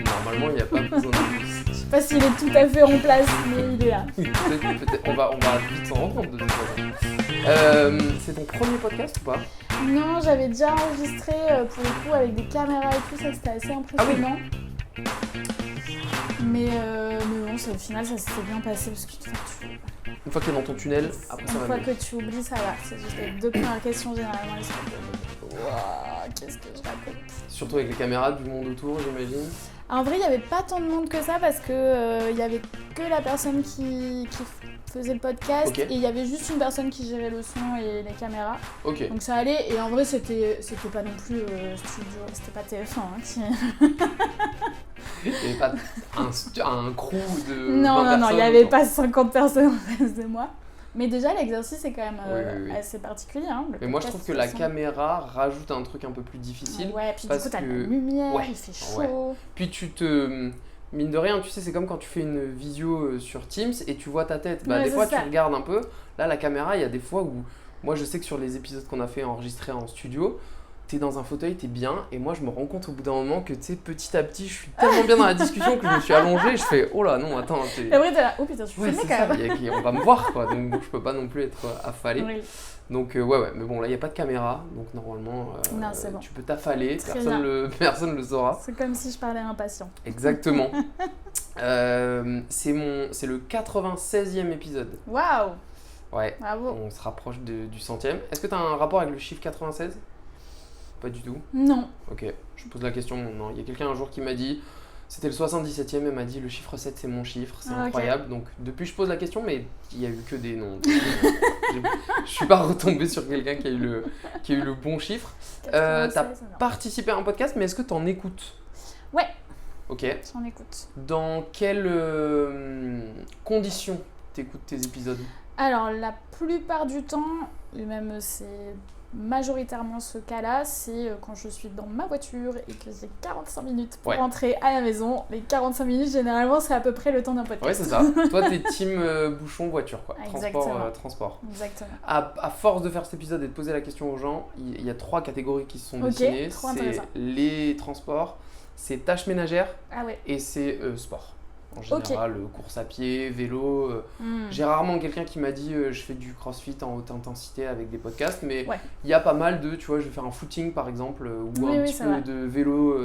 Normalement, il n'y a pas besoin de plus. Je sais pas s'il est tout à fait en place, mais il est là. Peut-être, on va vite s'en rendre compte de toute façon. C'est ton premier podcast ou pas? Non, j'avais déjà enregistré pour le coup avec des caméras et tout, ça c'était assez impressionnant. Ah oui. Mais non, au final ça s'est bien passé parce que Une fois que t'es dans ton tunnel, après ça une va fois mieux. que tu oublies, ça va. C'est juste les deux premières questions généralement, elles sont waouh, qu'est-ce que je raconte. Surtout avec les caméras du monde autour, j'imagine. En vrai, il n'y avait pas tant de monde que ça parce que il y avait que la personne qui faisait le podcast Ok. et il y avait juste une personne qui gérait le son et les caméras. Ok. Donc ça allait et en vrai c'était pas non plus studio, c'était pas TF1 qui... Il n'y avait pas un crew de 20 Non, personnes il n'y avait autour. pas 50 personnes en face de moi. Mais déjà l'exercice est quand même Oui. assez particulier. Hein, le Mais moi je podcast, trouve que de la toute façon. caméra rajoute un truc un peu plus difficile. Ouais, puis du parce coup t'as que- de la lumière, Ouais, il fait chaud. ouais. Puis mine de rien, tu sais, c'est comme quand tu fais une visio sur Teams et tu vois ta tête. Ouais, Des c'est fois ça. tu regardes un peu. Là la caméra, il y a des fois où, moi je sais que sur les épisodes qu'on a fait enregistrer en studio, t'es dans un fauteuil, t'es bien, et moi je me rends compte au bout d'un moment que tu sais, petit à petit, je suis tellement bien dans la discussion que je me suis allongé, je fais oh là non, attends, Et après t'es là, oh putain, tu ouais, filmais c'est quand ça, même. on va me voir quoi, donc je peux pas non plus être affalé. Oui. Donc ouais, mais bon là il n'y a pas de caméra, donc normalement Non, c'est bon. tu peux t'affaler, Très personne le saura. C'est comme si je parlais à un patient. Exactement. C'est le 96e épisode. Waouh, Ouais, bravo. on se rapproche du 100e. Est-ce que tu as un rapport avec le chiffre 96? Pas du tout. Non. Ok, je pose la question maintenant. Il y a quelqu'un un jour qui m'a dit, c'était le 77e, elle m'a dit le chiffre 7 c'est mon chiffre, c'est Ah, ok. incroyable. Donc depuis je pose la question, mais il y a eu que des noms. Je suis pas retombé sur quelqu'un qui a eu le bon chiffre. 96, T'as non. participé à un podcast, mais est-ce que t'en écoutes? Ouais, Ok. j'en écoute. Dans quelles conditions t'écoutes tes épisodes? Alors, la plupart du temps, et même c'est majoritairement ce cas-là, c'est quand je suis dans ma voiture et que j'ai 45 minutes pour Ouais. rentrer à la maison. Les 45 minutes, généralement, c'est à peu près le temps d'un Ouais, podcast. c'est ça. Toi, t'es team bouchon voiture, quoi. Exactement. Transport. Exactement. À force de faire cet épisode et de poser la question aux gens, il y a 3 catégories qui se sont Ok, dessinées. trop C'est intéressant. les transports, c'est tâches ménagères Ah ouais. et c'est sport. En Ok. général, course à pied, vélo. J'ai rarement quelqu'un qui m'a dit je fais du crossfit en haute intensité avec des podcasts, mais il Ouais. y a pas mal de, tu vois, je vais faire un footing par exemple, ou Oui, un oui, petit c'est peu vrai. de vélo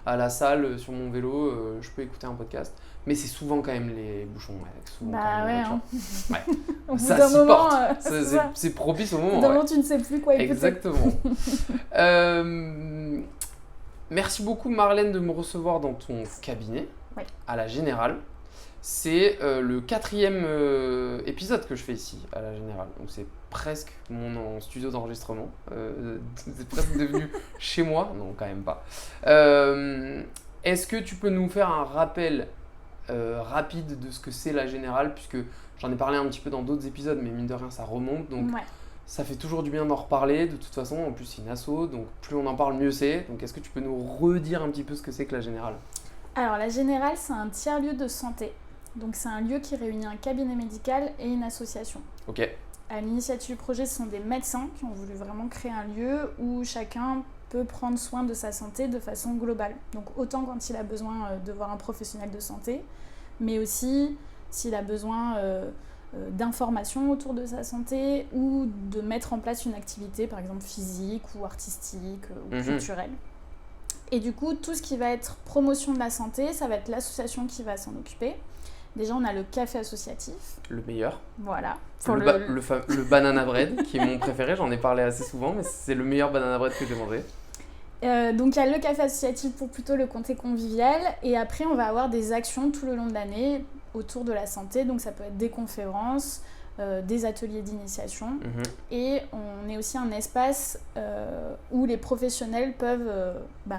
à la salle sur mon vélo, je peux écouter un podcast. Mais c'est souvent quand même les bouchons, ouais, souvent Bah quand même ouais, la hein. voiture. Au bout Ça d'un s'y moment, porte. c'est ça. C'est propice au Au bout moment. d'un ouais. moment, tu ne sais plus quoi écouter. Exactement. Merci beaucoup Marlène de me recevoir dans ton cabinet, Ouais. à la Générale. C'est le 4e épisode que je fais ici, à la Générale. Donc c'est presque mon studio d'enregistrement. C'est presque devenu chez moi. Non, quand même pas. Est-ce que tu peux nous faire un rappel rapide de ce que c'est la Générale, puisque j'en ai parlé un petit peu dans d'autres épisodes, mais mine de rien ça remonte. Donc Ouais. ça fait toujours du bien d'en reparler, de toute façon. En plus, c'est une asso, donc plus on en parle, mieux c'est. Donc, est-ce que tu peux nous redire un petit peu ce que c'est que la Générale? Alors, la Générale, c'est un tiers-lieu de santé. Donc, c'est un lieu qui réunit un cabinet médical et une association. Ok, À l'initiative du projet, ce sont des médecins qui ont voulu vraiment créer un lieu où chacun peut prendre soin de sa santé de façon globale. Donc, autant quand il a besoin de voir un professionnel de santé, mais aussi s'il a besoin d'informations autour de sa santé ou de mettre en place une activité, par exemple physique ou artistique ou culturelle. Et du coup, tout ce qui va être promotion de la santé, ça va être l'association qui va s'en occuper. Déjà, on a le café associatif, le meilleur. voilà. Le banana bread, qui est mon préféré, j'en ai parlé assez souvent, mais c'est le meilleur banana bread que j'ai mangé. Donc il y a le café associatif pour plutôt le côté convivial, et après on va avoir des actions tout le long de l'année autour de la santé, donc ça peut être des conférences, des ateliers d'initiation, et on est aussi un espace où les professionnels peuvent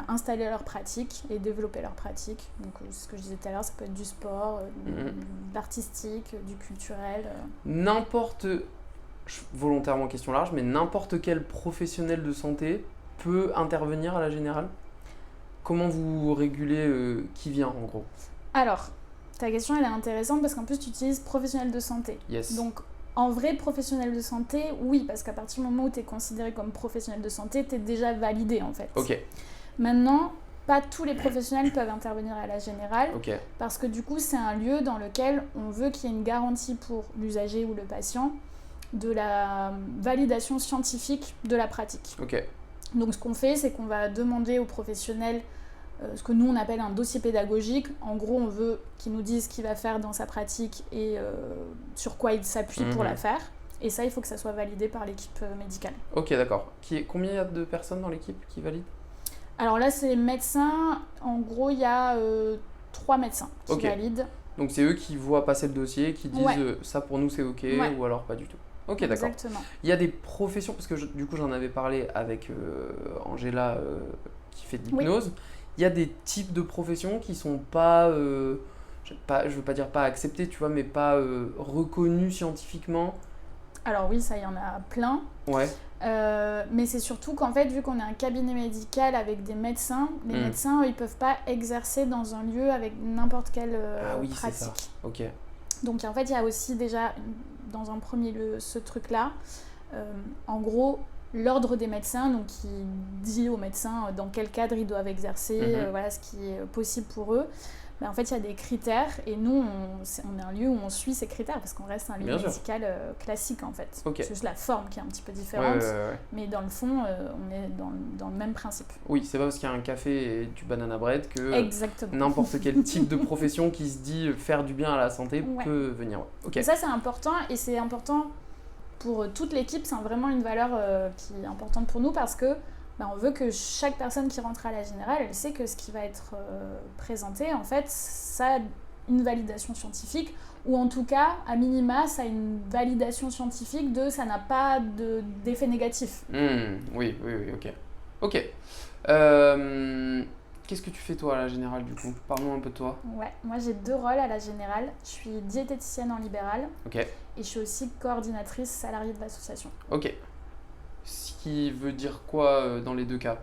installer leurs pratiques et développer leurs pratiques. Donc ce que je disais tout à l'heure, ça peut être du sport, de l'artistique, du culturel. Volontairement question large, mais n'importe quel professionnel de santé peut intervenir à la Générale? Comment vous régulez qui vient en gros? Alors, ta question elle est intéressante parce qu'en plus tu utilises professionnel de santé. Yes. Donc En vrai, professionnel de santé, oui, parce qu'à partir du moment où tu es considéré comme professionnel de santé, tu es déjà validé en fait. Ok. Maintenant, pas tous les professionnels peuvent intervenir à la générale, Ok. parce que du coup, c'est un lieu dans lequel on veut qu'il y ait une garantie pour l'usager ou le patient de la validation scientifique de la pratique. Ok. Donc ce qu'on fait, c'est qu'on va demander aux professionnels ce que nous on appelle un dossier pédagogique. En gros, on veut qu'il nous dise ce qu'il va faire dans sa pratique et sur quoi il s'appuie pour la faire. Et ça, il faut que ça soit validé par l'équipe médicale. Ok, d'accord. Combien il y a de personnes dans l'équipe qui valident ? Alors là, c'est les médecins. En gros, il y a 3 médecins qui valident. Donc c'est eux qui voient passer le dossier, qui disent ça pour nous c'est ok ou alors pas du tout. Ok, d'accord. Exactement. Il y a des professions, parce que du coup j'en avais parlé avec Angela qui fait de l'hypnose. Il y a des types de professions qui sont pas, je veux pas dire pas acceptées, tu vois, mais pas reconnues scientifiquement. Alors oui, ça, il y en a plein. Ouais. Mais c'est surtout qu'en fait, vu qu'on est un cabinet médical avec des médecins, les médecins, eux, ils peuvent pas exercer dans un lieu avec n'importe quelle pratique. C'est ça. Ok. Donc en fait, il y a aussi déjà, dans un premier lieu, ce truc-là. En gros, l'ordre des médecins, donc qui dit aux médecins dans quel cadre ils doivent exercer, voilà ce qui est possible pour eux. Mais en fait, il y a des critères et nous, on est un lieu où on suit ces critères parce qu'on reste un lieu médical classique en fait. Okay. C'est juste la forme qui est un petit peu différente, mais dans le fond, on est dans le même principe. Oui, c'est pas parce qu'il y a un café et du banana bread que Exactement. N'importe quel type de profession qui se dit faire du bien à la santé peut venir. Okay. Et ça, c'est important et c'est important pour toute l'équipe, c'est vraiment une valeur qui est importante pour nous parce que on veut que chaque personne qui rentre à la générale, elle sait que ce qui va être présenté, en fait, ça a une validation scientifique, ou en tout cas, à minima, ça a une validation scientifique de ça n'a pas d'effet négatif. Oui, ok. Ok. Qu'est-ce que tu fais toi à la générale du coup ? Parle-nous un peu de toi. Ouais, moi j'ai 2 rôles à la générale. Je suis diététicienne en libéral et je suis aussi coordinatrice salariée de l'association. Ok. Ce qui veut dire quoi dans les 2 cas ?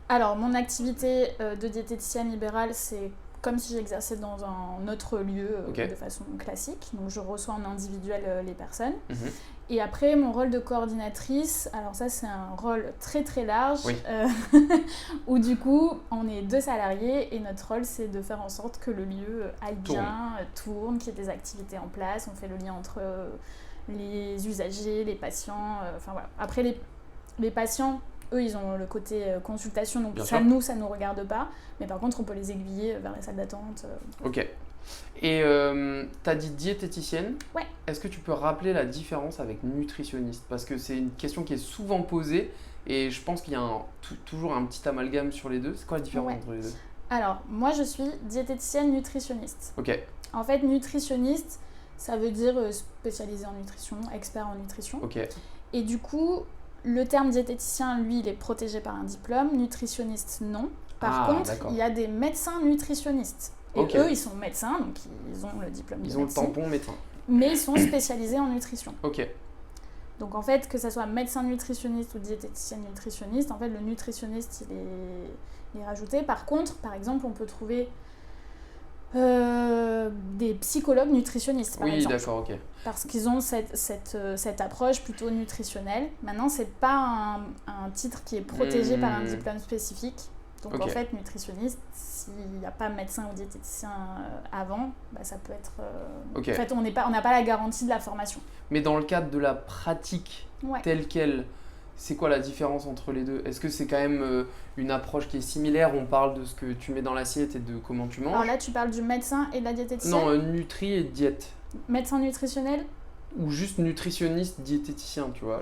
Alors, mon activité de diététicienne libérale, c'est comme si j'exerçais dans un autre lieu de façon classique. Donc, je reçois en individuel les personnes. Et après, mon rôle de coordinatrice, alors ça, c'est un rôle très très large, où du coup, on est 2 salariés et notre rôle, c'est de faire en sorte que le lieu aille bien, tourne, qu'il y ait des activités en place. On fait le lien entre les usagers, les patients, enfin voilà. Après, les patients, eux, ils ont le côté consultation, donc ça nous regarde pas. Mais par contre, on peut les aiguiller vers les salles d'attente. Ok. Et tu as dit diététicienne. Ouais. Est-ce que tu peux rappeler la différence avec nutritionniste ? Parce que c'est une question qui est souvent posée et je pense qu'il y a toujours un petit amalgame sur les deux. C'est quoi la différence entre les deux ? Alors, moi, je suis diététicienne nutritionniste. Ok. En fait, nutritionniste, ça veut dire spécialisé en nutrition, expert en nutrition. Ok. Et du coup, le terme diététicien, lui, il est protégé par un diplôme. Nutritionniste, non. Par contre, il y a des médecins nutritionnistes. Et eux, ils sont médecins, donc ils ont le diplôme de médecine. Ils ont le tampon médecin. Mais ils sont spécialisés en nutrition. Ok. Donc en fait, que ça soit médecin nutritionniste ou diététicienne nutritionniste, en fait, le nutritionniste, il est rajouté. Par contre, par exemple, on peut trouver des psychologues nutritionnistes, par exemple. Oui, d'accord, ok. Parce qu'ils ont cette approche plutôt nutritionnelle. Maintenant, c'est pas un titre qui est protégé par un diplôme spécifique. Donc en fait, nutritionniste, s'il n'y a pas médecin ou diététicien avant, ça peut être... En fait, on n'a pas la garantie de la formation. Mais dans le cadre de la pratique telle qu'elle, c'est quoi la différence entre les deux ? Est-ce que c'est quand même une approche qui est similaire ? On parle de ce que tu mets dans l'assiette et de comment tu manges. Alors là, tu parles du médecin et de la diététicienne ? Non, nutri et diète. Médecin nutritionnel ? Ou juste nutritionniste, diététicien, tu vois.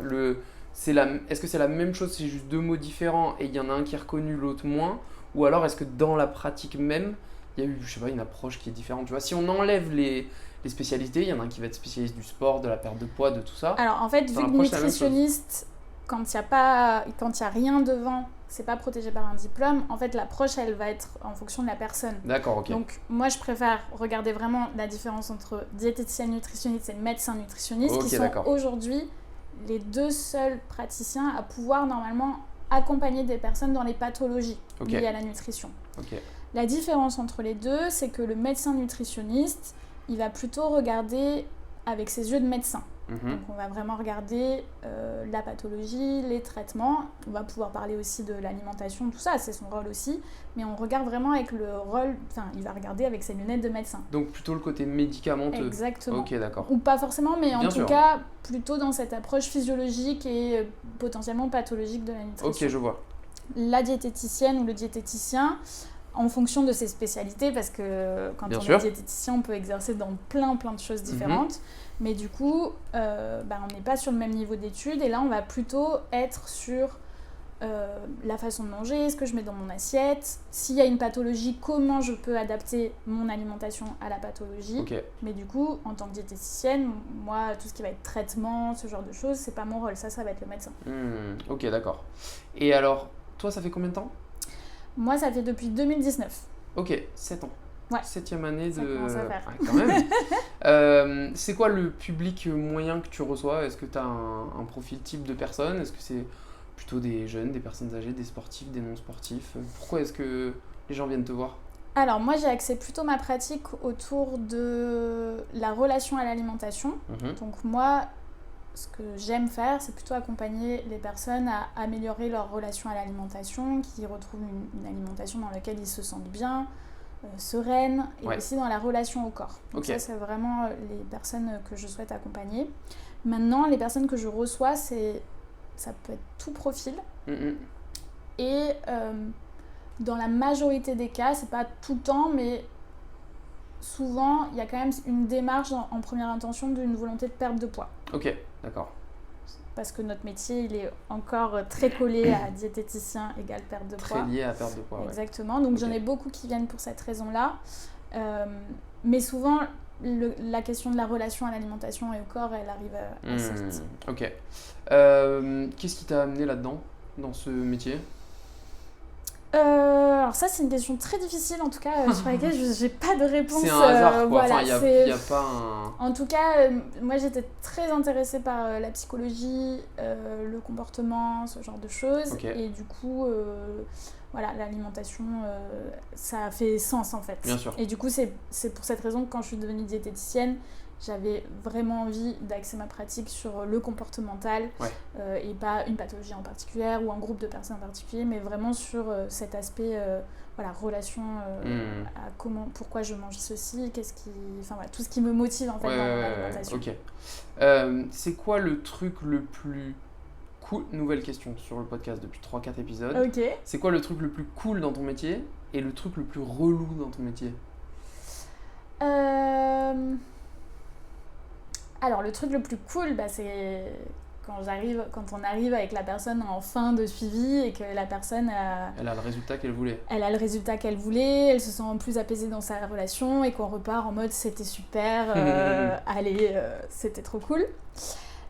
Est-ce que c'est la même chose, c'est juste 2 mots différents et il y en a un qui est reconnu, l'autre moins ? Ou alors est-ce que dans la pratique même, il y a eu, je sais pas, une approche qui est différente ? Tu vois, si on enlève les spécialités, il y en a un qui va être spécialiste du sport, de la perte de poids, de tout ça. Alors en fait, vu que nutritionniste, quand il y a rien devant, c'est pas protégé par un diplôme, en fait l'approche elle va être en fonction de la personne. D'accord, ok. Donc moi je préfère regarder vraiment la différence entre diététicienne nutritionniste et médecin nutritionniste qui sont aujourd'hui les 2 seuls praticiens à pouvoir normalement accompagner des personnes dans les pathologies liées à la nutrition. La différence entre les deux, c'est que le médecin nutritionniste, il va plutôt regarder avec ses yeux de médecin. Donc on va vraiment regarder la pathologie, les traitements. On va pouvoir parler aussi de l'alimentation, tout ça, c'est son rôle aussi. Mais on regarde vraiment avec le rôle... Enfin, il va regarder avec ses lunettes de médecin. Donc plutôt le côté médicamenteux. Exactement. Ok, d'accord. Ou pas forcément, mais en Bien tout sûr. cas, plutôt dans cette approche physiologique et potentiellement pathologique de la nutrition. Ok, je vois. La diététicienne ou le diététicien, en fonction de ses spécialités, parce que quand Bien on sûr. est diététicien, on peut exercer dans plein de choses différentes. Mais du coup, on n'est pas sur le même niveau d'études. Et là, on va plutôt être sur la façon de manger, ce que je mets dans mon assiette. S'il y a une pathologie, comment je peux adapter mon alimentation à la pathologie. Ok. Mais du coup, en tant que diététicienne, moi, tout ce qui va être traitement, ce genre de choses, c'est pas mon rôle. Ça va être le médecin. Ok, d'accord. Et alors, toi, ça fait combien de temps ? Moi, ça fait depuis 2019. Ok, 7 ans. Ouais. 7e année de... Ça commence à faire. Ouais, quand même. C'est quoi le public moyen que tu reçois ? Est-ce que tu as un profil type de personne ? Est-ce que c'est plutôt des jeunes, des personnes âgées, des sportifs, des non-sportifs ? Pourquoi est-ce que les gens viennent te voir ? Alors moi, j'ai axé plutôt ma pratique autour de la relation à l'alimentation. Donc moi, ce que j'aime faire, c'est plutôt accompagner les personnes à améliorer leur relation à l'alimentation, qu'ils retrouvent une alimentation dans laquelle ils se sentent bien, sereine, et aussi dans la relation au corps. Donc ça, c'est vraiment les personnes que je souhaite accompagner. Maintenant, les personnes que je reçois, ça peut être tout profil. Et dans la majorité des cas, c'est pas tout le temps, mais souvent, il y a quand même une démarche en première intention d'une volonté de perte de poids. Ok, d'accord. Parce que notre métier, il est encore très collé à diététicien égale perte de poids. Très lié à perte de poids, Exactement. Donc j'en ai beaucoup qui viennent pour cette raison-là. Mais souvent, la question de la relation à l'alimentation et au corps, elle arrive assez vite. Ok. Qu'est-ce qui t'a amené là-dedans, dans ce métier ? Alors ça, c'est une question très difficile, en tout cas, sur laquelle je n'ai pas de réponse. C'est un hasard, quoi. Voilà, enfin, il n'y a pas un... En tout cas, moi, j'étais très intéressée par la psychologie, le comportement, ce genre de choses. Et du coup, voilà, l'alimentation, ça a fait sens, en fait. Bien sûr. Et du coup, c'est pour cette raison que quand je suis devenue diététicienne, j'avais vraiment envie d'axer ma pratique sur le comportemental et pas une pathologie en particulier ou un groupe de personnes en particulier, mais vraiment sur cet aspect relation à pourquoi je mange ceci, tout ce qui me motive en fait dans mon alimentation. Ok. C'est quoi le truc le plus cool, nouvelle question sur le podcast depuis 3-4 épisodes. Ok. C'est quoi le truc le plus cool dans ton métier et le truc le plus relou dans ton métier ? Alors, le truc le plus cool, c'est quand on arrive avec la personne en fin de suivi et que la personne elle a le résultat qu'elle voulait. Elle a le résultat qu'elle voulait, elle se sent plus apaisée dans sa relation et qu'on repart en mode c'était super, allez, c'était trop cool.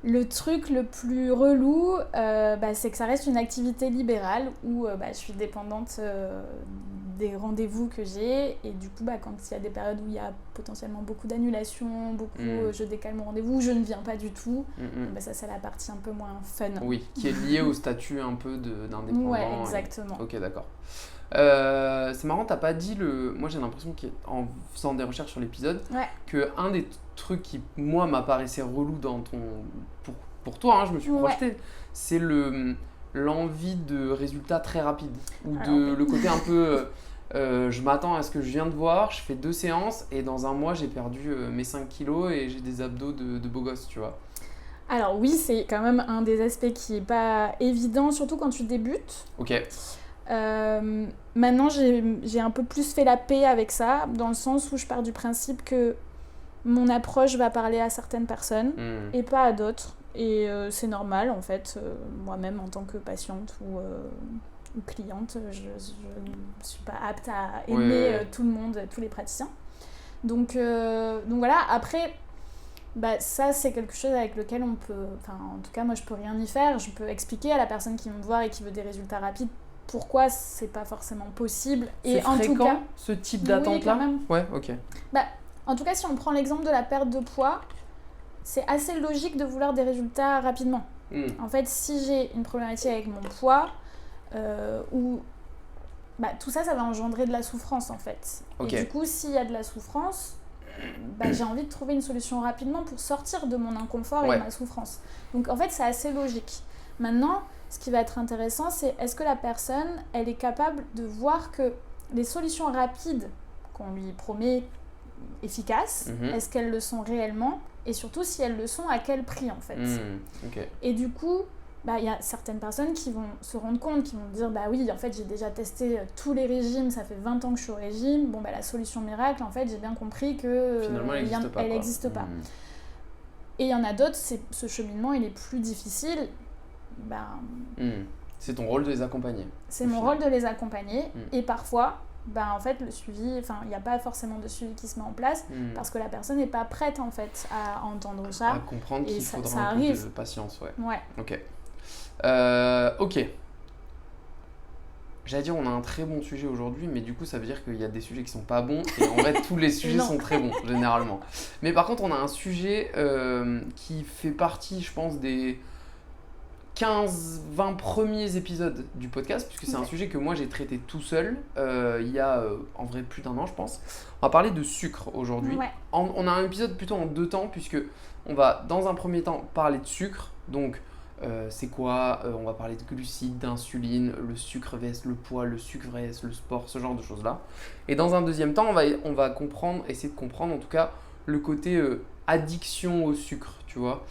Le truc le plus relou, c'est que ça reste une activité libérale où je suis dépendante des rendez-vous que j'ai et du coup quand il y a des périodes où il y a potentiellement beaucoup d'annulations, je décale mon rendez-vous, je ne viens pas du tout, ça c'est la partie un peu moins fun. Oui, qui est liée au statut un peu d'indépendant. Ouais, exactement. Ok, d'accord. C'est marrant, t'as pas dit moi j'ai l'impression qu'en faisant des recherches sur l'épisode, que un des trucs qui moi m'apparaissait relou dans pour toi, je me suis projeté, c'est l'envie de résultats très rapides ou le côté un peu je m'attends à ce que je viens de voir, je fais 2 séances et dans un mois j'ai perdu mes 5 kilos et j'ai des abdos de beau gosse, tu vois. Alors oui, c'est quand même un des aspects qui est pas évident, surtout quand tu débutes. Ok. Maintenant, j'ai un peu plus fait la paix avec ça, dans le sens où je pars du principe que mon approche va parler à certaines personnes et pas à d'autres. Et c'est normal, en fait. Moi-même, en tant que patiente ou cliente, je ne suis pas apte à aimer tout le monde, tous les praticiens. Donc voilà, après... ça, c'est quelque chose avec lequel on peut... en tout cas, moi, je peux rien y faire. Je peux expliquer à la personne qui vient me voir et qui veut des résultats rapides pourquoi c'est pas forcément possible. C'est fréquent, tout cas, ce type d'attente-là ? Oui, quand même. Ouais, ok. En tout cas, si on prend l'exemple de la perte de poids, c'est assez logique de vouloir des résultats rapidement. En fait, si j'ai une problématique avec mon poids, tout ça va engendrer de la souffrance, en fait. Okay. Et du coup, s'il y a de la souffrance... j'ai envie de trouver une solution rapidement pour sortir de mon inconfort et de ma souffrance. Donc en fait, c'est assez logique. Maintenant, ce qui va être intéressant, c'est est-ce que la personne, elle est capable de voir que les solutions rapides qu'on lui promet efficaces, est-ce qu'elles le sont réellement? Et surtout, si elles le sont, à quel prix en fait? Et du coup, y a certaines personnes qui vont se rendre compte, qui vont dire oui, en fait, j'ai déjà testé tous les régimes, ça fait 20 ans que je suis au régime, la solution miracle, en fait, j'ai bien compris que finalement, elle n'existe pas. Et il y en a d'autres, ce cheminement, il est plus difficile. C'est ton rôle de les accompagner. C'est mon rôle de les accompagner. Et parfois, en fait, le suivi, il n'y a pas forcément de suivi qui se met en place parce que la personne n'est pas prête, en fait, à entendre ça. À comprendre qu'il faudra ça un arrive. peu de patience, Ouais. Ok. J'allais dire, on a un très bon sujet aujourd'hui, mais du coup, ça veut dire qu'il y a des sujets qui sont pas bons. Et en fait, tous les sujets sont très bons, généralement. Mais par contre, on a un sujet qui fait partie, je pense, des 15-20 premiers épisodes du podcast, puisque c'est un sujet que moi j'ai traité tout seul il y a en vrai plus d'1 an, je pense. On va parler de sucre aujourd'hui. Ouais. On a un épisode plutôt en 2 temps, puisque on va dans un premier temps parler de sucre. Donc c'est quoi on va parler de glucides, d'insuline, le sucre vs le poids, le sucre vs le sport, ce genre de choses là. Et dans un deuxième temps, on va essayer de comprendre en tout cas le côté addiction au sucre, tu vois.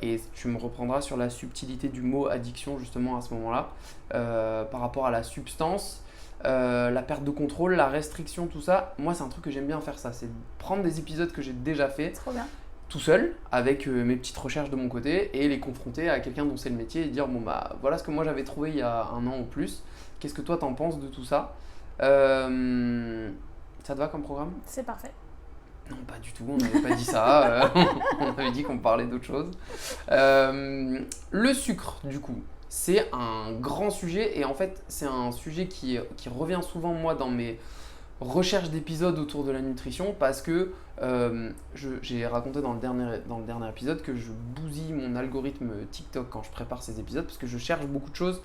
Et tu me reprendras sur la subtilité du mot addiction justement à ce moment-là, par rapport à la substance, la perte de contrôle, la restriction, tout ça. Moi, c'est un truc que j'aime bien faire ça, c'est prendre des épisodes que j'ai déjà fait. Trop bien. Tout seul, avec mes petites recherches de mon côté, et les confronter à quelqu'un dont c'est le métier et dire voilà ce que moi j'avais trouvé il y a 1 an ou plus, qu'est-ce que toi t'en penses de tout ça? Ça te va comme programme? C'est parfait. Non, pas du tout, on n'avait pas dit ça, on avait dit qu'on parlait d'autre chose. Le sucre, du coup, c'est un grand sujet, et en fait c'est un sujet qui revient souvent moi dans mes recherche d'épisodes autour de la nutrition, parce que j'ai raconté dans le dernier épisode que je bousille mon algorithme TikTok quand je prépare ces épisodes, parce que je cherche beaucoup de choses.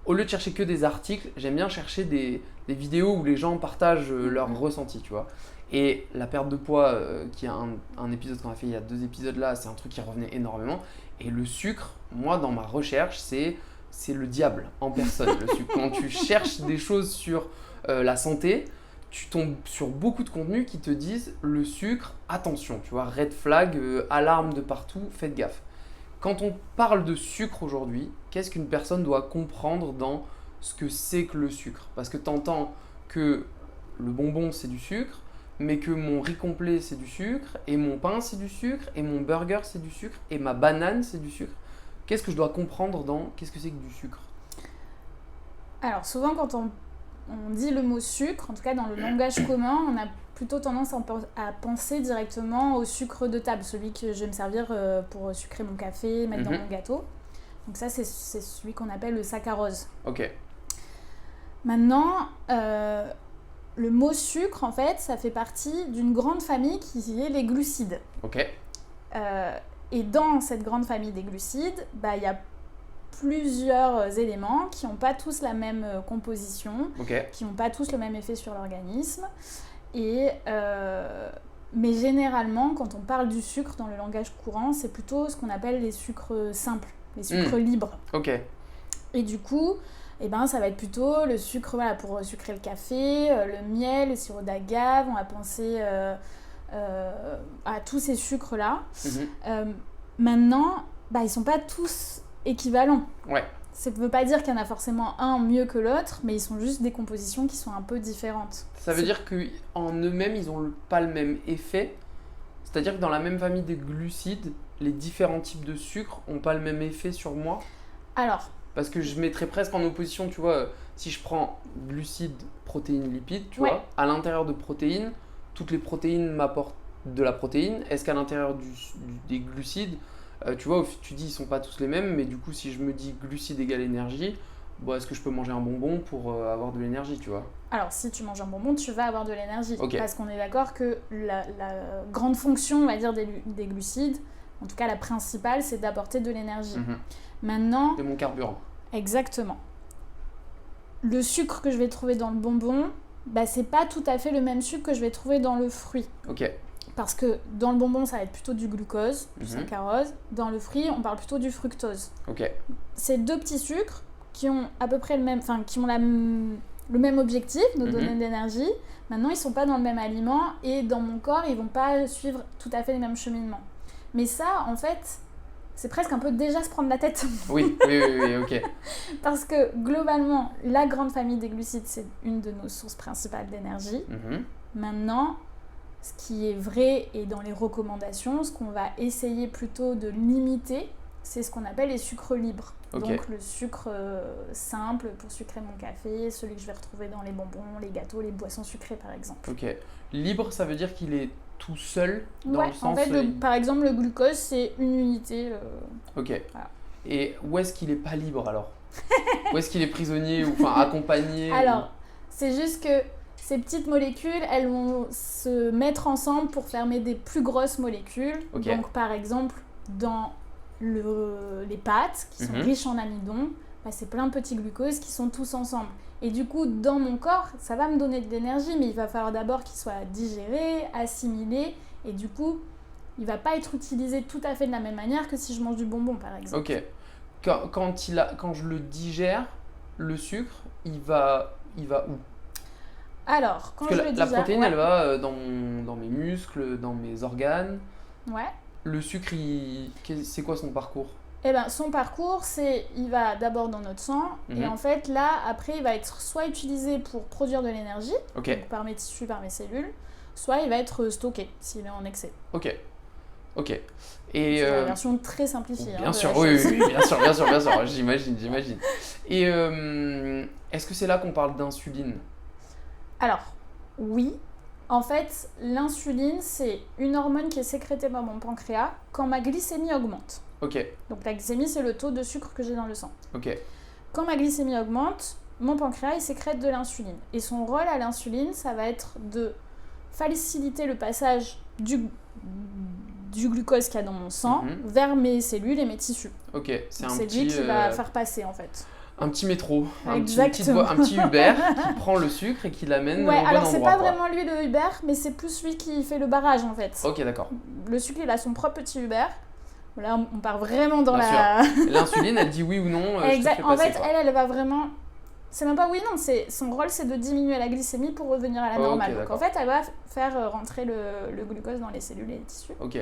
Au lieu de chercher que des articles, j'aime bien chercher des vidéos où les gens partagent leurs ressentis, tu vois. Et la perte de poids, qui est un épisode qu'on a fait il y a 2 épisodes là, c'est un truc qui revenait énormément. Et le sucre, moi dans ma recherche, c'est le diable en personne, le sucre. Quand tu cherches des choses sur la santé, tu tombes sur beaucoup de contenus qui te disent le sucre, attention, tu vois, red flag, alarme de partout, faites gaffe. Quand on parle de sucre aujourd'hui, qu'est-ce qu'une personne doit comprendre dans ce que c'est que le sucre? Parce que tu entends que le bonbon c'est du sucre, mais que mon riz complet c'est du sucre, et mon pain c'est du sucre, et mon burger c'est du sucre, et ma banane c'est du sucre. Qu'est-ce que je dois comprendre dans qu'est-ce que c'est que du sucre? Alors souvent quand on dit le mot sucre, en tout cas dans le langage commun, on a plutôt tendance à penser directement au sucre de table, celui que je vais me servir pour sucrer mon café, mettre dans mon gâteau. Donc ça, c'est celui qu'on appelle le saccharose. Ok. Maintenant, le mot sucre, en fait, ça fait partie d'une grande famille qui est les glucides. Ok. Et dans cette grande famille des glucides, il y a plusieurs éléments qui n'ont pas tous la même composition, qui n'ont pas tous le même effet sur l'organisme. Mais généralement, quand on parle du sucre dans le langage courant, c'est plutôt ce qu'on appelle les sucres simples, les sucres libres. Ok. Et du coup, ça va être plutôt le sucre pour sucrer le café, le miel, le sirop d'agave. On va penser à tous ces sucres-là. Maintenant, ils ne sont pas tous équivalents. Ouais. Ça ne veut pas dire qu'il y en a forcément un mieux que l'autre, mais ils sont juste des compositions qui sont un peu différentes. Ça veut dire qu'en eux-mêmes, ils n'ont pas le même effet? C'est-à-dire que dans la même famille des glucides, les différents types de sucre n'ont pas le même effet sur moi? Alors, parce que je mettrais presque en opposition, tu vois, si je prends glucides, protéines, lipides, tu vois, à l'intérieur de protéines, toutes les protéines m'apportent de la protéine. Est-ce qu'à l'intérieur des glucides, tu vois, tu dis ils sont pas tous les mêmes, mais du coup, si je me dis glucides égale énergie, est-ce que je peux manger un bonbon pour avoir de l'énergie, tu vois? Alors, si tu manges un bonbon, tu vas avoir de l'énergie. Okay. Parce qu'on est d'accord que la grande fonction, on va dire, des glucides, en tout cas la principale, c'est d'apporter de l'énergie. Maintenant... de mon carburant. Exactement. Le sucre que je vais trouver dans le bonbon, bah, c'est pas tout à fait le même sucre que je vais trouver dans le fruit. Ok. Parce que dans le bonbon, ça va être plutôt du glucose, du Mhm. saccharose. Dans le fruit, on parle plutôt du fructose. Ok. C'est 2 petits sucres qui ont à peu près le même, enfin, qui ont le même objectif de donner de l'énergie. Maintenant, ils sont pas dans le même aliment et dans mon corps, ils vont pas suivre tout à fait les mêmes cheminements. Mais ça, en fait, c'est presque un peu déjà se prendre la tête. Oui, ok. Parce que globalement, la grande famille des glucides, c'est une de nos sources principales d'énergie. Mhm. Maintenant, ce qui est vrai et dans les recommandations, ce qu'on va essayer plutôt de limiter, c'est ce qu'on appelle les sucres libres. Ok. Donc le sucre simple pour sucrer mon café, celui que je vais retrouver dans les bonbons, les gâteaux, les boissons sucrées par exemple. Ok. Libre, ça veut dire qu'il est tout seul dans Ouais, le sens. en fait, par exemple, le glucose, c'est une unité. Ok. Voilà. Et où est-ce qu'il est pas libre alors? Où est-ce qu'il est prisonnier ou enfin accompagné Alors, c'est juste que ces petites molécules, elles vont se mettre ensemble pour former des plus grosses molécules. Ok. Donc, par exemple, dans les pâtes, qui sont riches en amidon, bah, c'est plein de petits glucoses qui sont tous ensemble. Et du coup, dans mon corps, ça va me donner de l'énergie, mais il va falloir d'abord qu'il soit digéré, assimilé, et du coup, il va pas être utilisé tout à fait de la même manière que si je mange du bonbon, par exemple. Ok. Quand je le digère, le sucre, il va où? Alors, quand Parce je que le la digère... protéine, ouais. elle va dans mes muscles, dans mes organes. Ouais. Le sucre, c'est quoi son parcours? Eh ben, son parcours, il va d'abord dans notre sang, et en fait, là, après, il va être soit utilisé pour produire de l'énergie, Ok. donc par mes tissus, par mes cellules, soit il va être stocké s'il est en excès. Ok. Et C'est la version très simplifiée. bien de sûr, la oui, chose. bien sûr, j'imagine. Et est-ce que c'est là qu'on parle d'insuline? Alors, oui. En fait, l'insuline, c'est une hormone qui est sécrétée par mon pancréas quand ma glycémie augmente. Ok. Donc la glycémie, c'est le taux de sucre que j'ai dans le sang. Ok. Quand ma glycémie augmente, mon pancréas, il sécrète de l'insuline. Et son rôle à l'insuline, ça va être de faciliter le passage du glucose qu'il y a dans mon sang vers mes cellules et mes tissus. Ok, c'est lui qui va faire passer, en fait. Un petit métro, un Exactement. petit Uber qui prend le sucre et qui l'amène au bon endroit. Alors c'est pas vraiment lui le Uber, mais c'est plus lui qui fait le barrage en fait. Ok, d'accord. Le sucre, il a son propre petit Uber. Là, on part vraiment dans Bien sûr. L'insuline, elle dit oui ou non. Exact. En fait, quoi. elle va vraiment... C'est même pas oui non, son rôle c'est de diminuer la glycémie pour revenir à la normale. Ok, donc en fait, elle va faire rentrer le glucose dans les cellules et les tissus. Ok.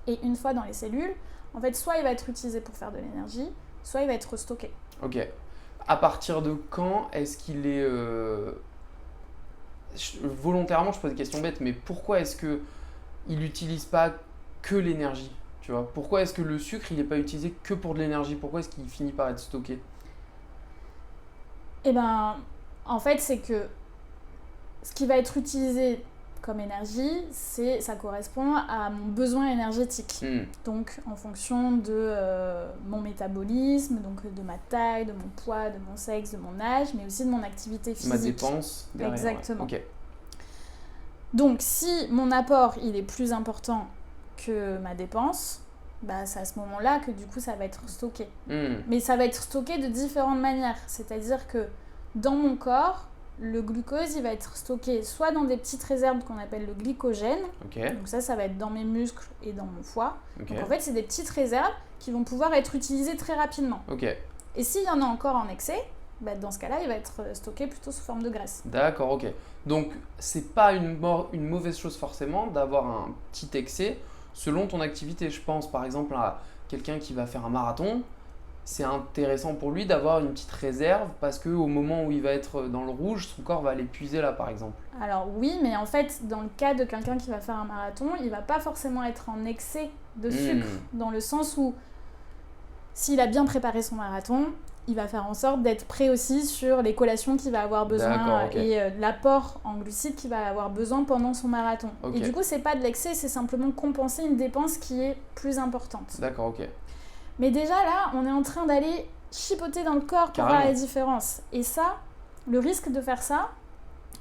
Et une fois dans les cellules, en fait, soit il va être utilisé pour faire de l'énergie, soit il va être stocké. Ok. À partir de quand est-ce qu'il est... Volontairement, je pose des questions bêtes, mais pourquoi est-ce que il n'utilise pas que l'énergie? Tu vois, pourquoi est-ce que le sucre, il n'est pas utilisé que pour de l'énergie? Pourquoi est-ce qu'il finit par être stocké? Eh ben, en fait, c'est que ce qui va être utilisé comme énergie, ça correspond à mon besoin énergétique. Donc, en fonction de mon métabolisme, donc de ma taille, de mon poids, de mon sexe, de mon âge, mais aussi de mon activité physique. Ma dépense derrière. Exactement. Ouais. Ok. Donc, si mon apport, il est plus important que ma dépense, bah, c'est à ce moment-là que du coup, ça va être stocké. Mais ça va être stocké de différentes manières. C'est-à-dire que dans mon corps, le glucose, il va être stocké soit dans des petites réserves qu'on appelle le glycogène. Okay. Donc ça va être dans mes muscles et dans mon foie. Okay. Donc en fait, c'est des petites réserves qui vont pouvoir être utilisées très rapidement. Okay. Et s'il y en a encore en excès, bah, dans ce cas-là, il va être stocké plutôt sous forme de graisse. D'accord, ok. Donc, c'est pas une mauvaise chose forcément d'avoir un petit excès selon ton activité. Je pense par exemple à quelqu'un qui va faire un marathon. C'est intéressant pour lui d'avoir une petite réserve parce qu'au moment où il va être dans le rouge, son corps va l'épuiser là par exemple. Alors oui, mais en fait, dans le cas de quelqu'un qui va faire un marathon, il va pas forcément être en excès de sucre, dans le sens où s'il a bien préparé son marathon, il va faire en sorte d'être prêt aussi sur les collations qu'il va avoir besoin et l'apport en glucides qu'il va avoir besoin pendant son marathon. Et du coup, c'est pas de l'excès, c'est simplement compenser une dépense qui est plus importante. D'accord, ok. Mais déjà là, on est en train d'aller chipoter dans le corps pour voir la différence. Et ça, le risque de faire ça,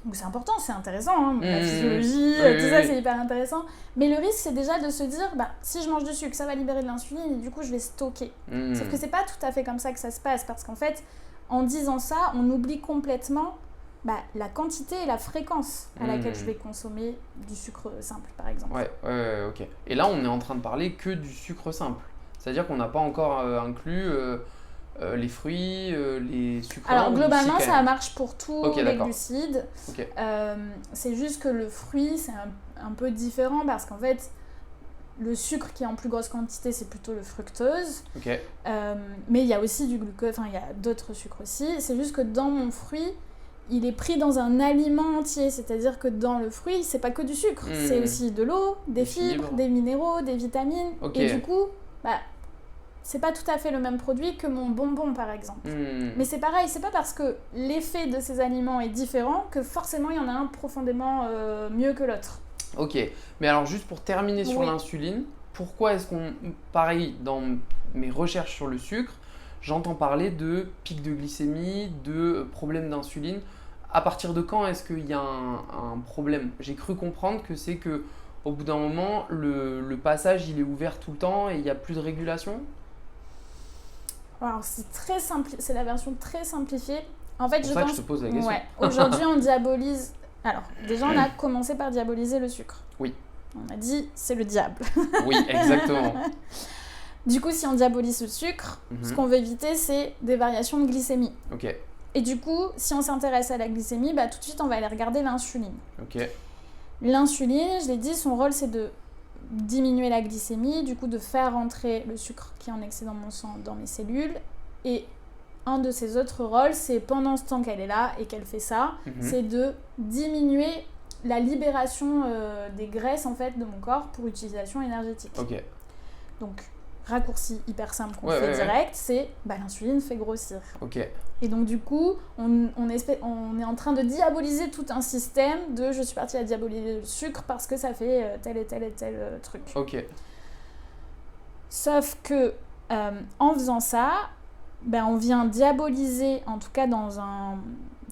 donc c'est important, c'est intéressant, la physiologie, tout ça c'est hyper intéressant. Mais le risque c'est déjà de se dire, bah, si je mange du sucre, ça va libérer de l'insuline et du coup je vais stocker. Sauf que c'est pas tout à fait comme ça que ça se passe, parce qu'en fait, en disant ça, on oublie complètement la quantité et la fréquence à laquelle je vais consommer du sucre simple, par exemple. Ouais, ok. Et là, on est en train de parler que du sucre simple. C'est-à-dire qu'on n'a pas encore inclus les fruits, les sucres lents Alors ou globalement, si, quand ça même. marche pour tous Ok, les d'accord. glucides. Ok. C'est juste que le fruit, c'est un peu différent parce qu'en fait, le sucre qui est en plus grosse quantité, c'est plutôt le fructose. Ok. Mais il y a aussi du glucose, enfin il y a d'autres sucres aussi. C'est juste que dans mon fruit, il est pris dans un aliment entier. C'est-à-dire que dans le fruit, c'est pas que du sucre. C'est aussi de l'eau, des fibres, des minéraux, des vitamines. Ok. Et du coup, c'est pas tout à fait le même produit que mon bonbon, par exemple. Mais c'est pareil, c'est pas parce que l'effet de ces aliments est différent que forcément il y en a un profondément mieux que l'autre. Ok, mais alors juste pour terminer sur l'insuline, pourquoi est-ce qu'on, pareil, dans mes recherches sur le sucre, j'entends parler de pic de glycémie, de problème d'insuline. À partir de quand est-ce qu'il y a un problème? J'ai cru comprendre que c'est que au bout d'un moment, le passage il est ouvert tout le temps et il n'y a plus de régulation. Alors c'est très simple, c'est la version très simplifiée. En fait, C'est pour ça que je te pose la question. Ouais. Aujourd'hui, on diabolise. Alors, déjà, on a commencé par diaboliser le sucre. Oui. On a dit, c'est le diable. Oui, exactement. Du coup, si on diabolise le sucre, ce qu'on veut éviter, c'est des variations de glycémie. Ok. Et du coup, si on s'intéresse à la glycémie, tout de suite, on va aller regarder l'insuline. Ok. L'insuline, je l'ai dit, son rôle, c'est de diminuer la glycémie, du coup, de faire rentrer le sucre qui est en excès dans mon sang dans mes cellules. Et un de ses autres rôles, c'est pendant ce temps qu'elle est là et qu'elle fait ça, c'est de diminuer la libération des graisses en fait de mon corps pour utilisation énergétique. Ok. Donc raccourci hyper simple qu'on fait direct, c'est l'insuline fait grossir. Ok. Et donc du coup, on est en train de diaboliser tout un système de je suis partie à diaboliser le sucre parce que ça fait tel et tel et tel truc. Ok. Sauf que en faisant ça, on vient diaboliser, en tout cas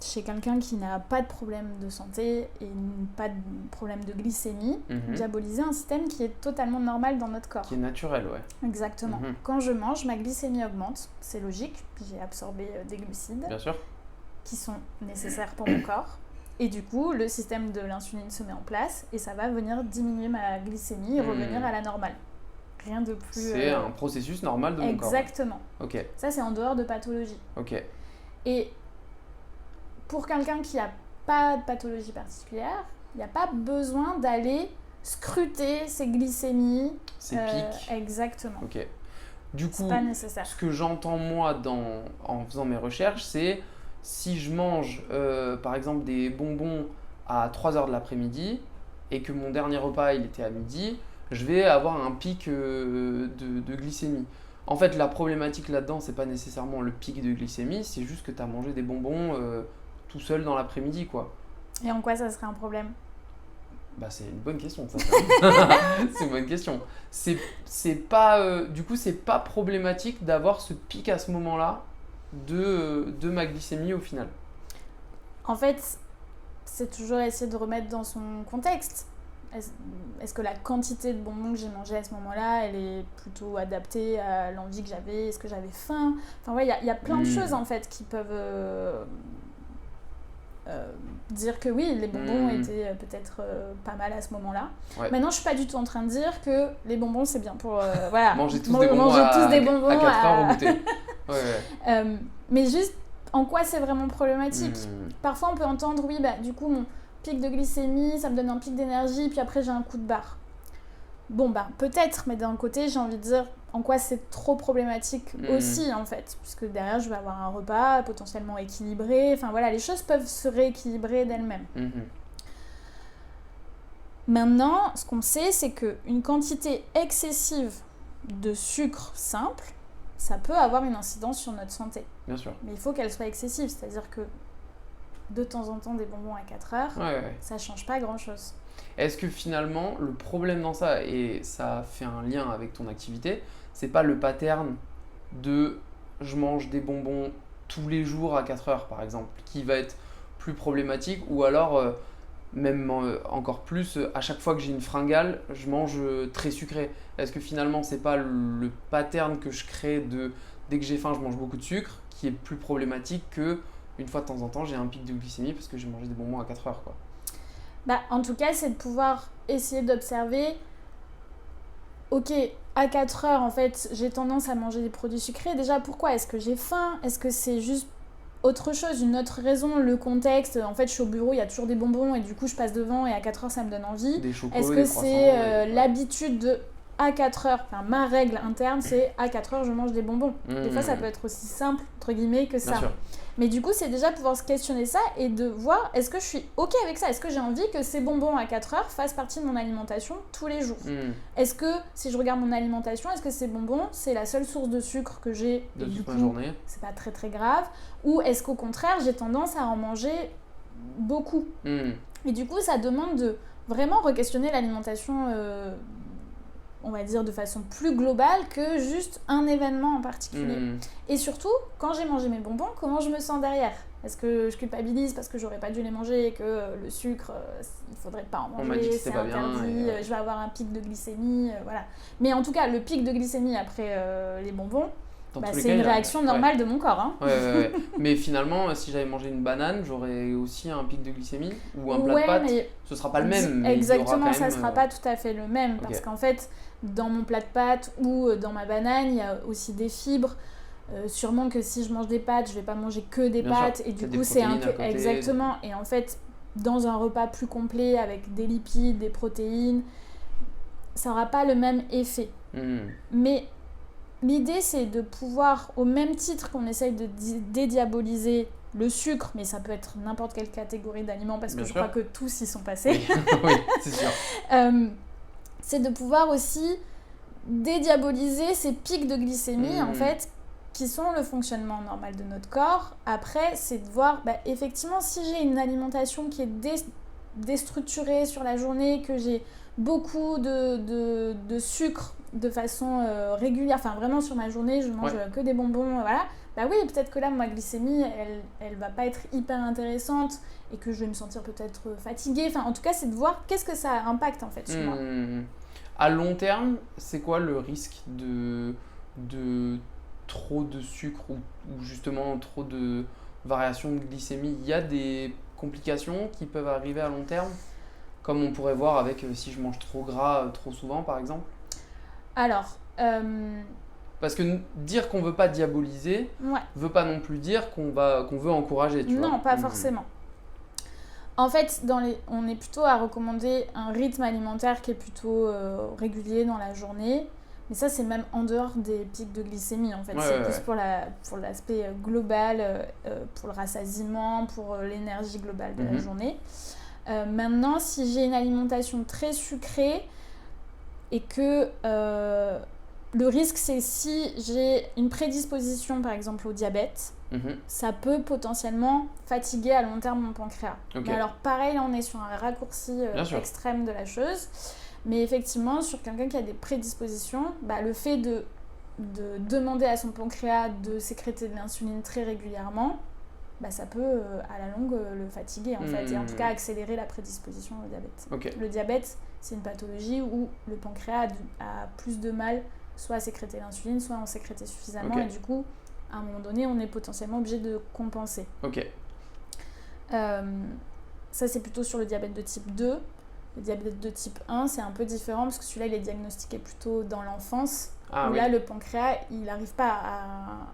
chez quelqu'un qui n'a pas de problème de santé et pas de problème de glycémie, diaboliser un système qui est totalement normal dans notre corps. Qui est naturel, ouais. Exactement. Quand je mange, ma glycémie augmente, c'est logique, j'ai absorbé des glucides. Bien sûr. Qui sont nécessaires pour mon corps. Et du coup, le système de l'insuline se met en place et ça va venir diminuer ma glycémie et revenir à la normale. Rien de plus... C'est un processus normal de mon corps. Exactement. Ok. Ça, c'est en dehors de pathologie. Ok. Et pour quelqu'un qui n'a pas de pathologie particulière, il n'y a pas besoin d'aller scruter ses glycémies. Ses pics. Exactement. Ok. Du coup, c'est pas nécessaire. Ce que j'entends moi en faisant mes recherches, c'est si je mange par exemple des bonbons à 3h de l'après-midi et que mon dernier repas il était à midi, je vais avoir un pic de glycémie. En fait, la problématique là-dedans, c'est pas nécessairement le pic de glycémie, c'est juste que tu as mangé des bonbons tout seul dans l'après-midi, quoi. Et en quoi ça serait un problème? C'est une bonne question, ça. C'est une bonne question. C'est pas, du coup, c'est pas problématique d'avoir ce pic à ce moment-là de ma glycémie au final. En fait, c'est toujours essayer de remettre dans son contexte. Est-ce que la quantité de bonbons que j'ai mangé à ce moment-là, elle est plutôt adaptée à l'envie que j'avais? Est-ce que j'avais faim? Enfin, il y a plein de choses en fait qui peuvent dire que oui, les bonbons étaient peut-être pas mal à ce moment-là. Ouais. Maintenant, je suis pas du tout en train de dire que les bonbons c'est bien pour manger tous des bonbons à 4h au goûter. Mais juste en quoi c'est vraiment problématique. Parfois, on peut entendre oui, du coup mon pic de glycémie, ça me donne un pic d'énergie, puis après j'ai un coup de barre. Bon, peut-être, mais d'un côté, j'ai envie de dire en quoi c'est trop problématique aussi, en fait. Puisque derrière, je vais avoir un repas potentiellement équilibré. Enfin, voilà, les choses peuvent se rééquilibrer d'elles-mêmes. Maintenant, ce qu'on sait, c'est qu'une quantité excessive de sucre simple, ça peut avoir une incidence sur notre santé. Bien sûr. Mais il faut qu'elle soit excessive, c'est-à-dire que de temps en temps, des bonbons à 4h, ça change pas grand-chose. Est-ce que finalement, le problème dans ça, et ça fait un lien avec ton activité, c'est pas le pattern de je mange des bonbons tous les jours à 4h par exemple, qui va être plus problématique, ou alors même encore plus, à chaque fois que j'ai une fringale, je mange très sucré. Est-ce que finalement, c'est pas le pattern que je crée de dès que j'ai faim, je mange beaucoup de sucre, qui est plus problématique que une fois de temps en temps, j'ai un pic de glycémie parce que j'ai mangé des bonbons à 4 heures, quoi. Bah, en tout cas, c'est de pouvoir essayer d'observer, ok, à 4 heures, en fait, j'ai tendance à manger des produits sucrés. Déjà, pourquoi? Est-ce que j'ai faim? Est-ce que c'est juste autre chose, une autre raison, le contexte? En fait, je suis au bureau, il y a toujours des bonbons et du coup, je passe devant et à 4 heures, ça me donne envie. Des chocos, Est-ce que des c'est croissants, l'habitude de à 4 heures, enfin ma règle interne, c'est à 4 heures, je mange des bonbons. Des fois, ça peut être aussi simple, entre guillemets, que ça. Bien sûr. Mais du coup, c'est déjà pouvoir se questionner ça et de voir, est-ce que je suis OK avec ça? Est-ce que j'ai envie que ces bonbons à 4 heures fassent partie de mon alimentation tous les jours? Est-ce que, si je regarde mon alimentation, est-ce que ces bonbons, c'est la seule source de sucre que j'ai De du toute coup, ma journée. c'est pas très très grave? Ou est-ce qu'au contraire, j'ai tendance à en manger beaucoup? Et du coup, ça demande de vraiment re-questionner l'alimentation, on va dire de façon plus globale que juste un événement en particulier. Et surtout, quand j'ai mangé mes bonbons, comment je me sens derrière? Est-ce que je culpabilise parce que j'aurais pas dû les manger et que le sucre, il faudrait pas en On m'a dit manger, que c'est c'était pas interdit, bien, je vais avoir un pic de glycémie, voilà. Mais en tout cas, le pic de glycémie après les bonbons, Dans bah, tous les c'est cas, une il y a- réaction normale de mon corps. Hein. Ouais. Mais finalement, si j'avais mangé une banane, j'aurais aussi un pic de glycémie ou un plat de pâtes. Mais Ce sera pas le même. Mais exactement, il y aura quand ça même, sera pas tout à fait le même parce qu'en fait, dans mon plat de pâtes ou dans ma banane, il y a aussi des fibres. Sûrement que si je mange des pâtes, je vais pas manger que des Bien pâtes sûr. et du Des coup c'est un protéines à peu côté. exactement. Et en fait, dans un repas plus complet avec des lipides, des protéines, ça aura pas le même effet. Mais l'idée, c'est de pouvoir, au même titre qu'on essaye de dédiaboliser le sucre, mais ça peut être n'importe quelle catégorie d'aliments, parce que Bien je sûr. crois que tous y sont passés, Oui, c'est sûr. c'est de pouvoir aussi dédiaboliser ces pics de glycémie, en fait, qui sont le fonctionnement normal de notre corps. Après, c'est de voir, effectivement, si j'ai une alimentation qui est déstructurée sur la journée, que j'ai beaucoup de sucre de façon régulière, enfin vraiment sur ma journée, je mange que des bonbons, voilà. Bah oui, peut-être que là, ma glycémie, elle va pas être hyper intéressante et que je vais me sentir peut-être fatiguée. Enfin, en tout cas, c'est de voir qu'est-ce que ça impacte en fait sur moi. À long terme, c'est quoi le risque de trop de sucre ou justement trop de variations de glycémie? Il y a des complications qui peuvent arriver à long terme, comme on pourrait voir avec si je mange trop gras trop souvent, par exemple? Alors, parce que dire qu'on veut pas diaboliser veut pas non plus dire qu'on veut encourager, tu vois. Non, pas forcément. En fait, on est plutôt à recommander un rythme alimentaire qui est plutôt régulier dans la journée. Mais ça, c'est même en dehors des pics de glycémie, en fait. C'est plus pour l'aspect global, pour le rassasiement, pour l'énergie globale de la journée. Maintenant, si j'ai une alimentation très sucrée et que le risque, c'est si j'ai une prédisposition, par exemple, au diabète, ça peut potentiellement fatiguer à long terme mon pancréas. Mais alors, pareil, là, on est sur un raccourci extrême de la chose. Mais effectivement, sur quelqu'un qui a des prédispositions, le fait de demander à son pancréas de sécréter de l'insuline très régulièrement, ça peut, à la longue, le fatiguer, en fait. Et en tout cas, accélérer la prédisposition au diabète. Le diabète, c'est une pathologie où le pancréas a plus de mal soit à sécréter l'insuline, soit à en sécréter suffisamment. Et du coup, à un moment donné, on est potentiellement obligé de compenser. Ça, c'est plutôt sur le diabète de type 2. Le diabète de type 1, c'est un peu différent parce que celui-là, il est diagnostiqué plutôt dans l'enfance. Où là, le pancréas, il n'arrive pas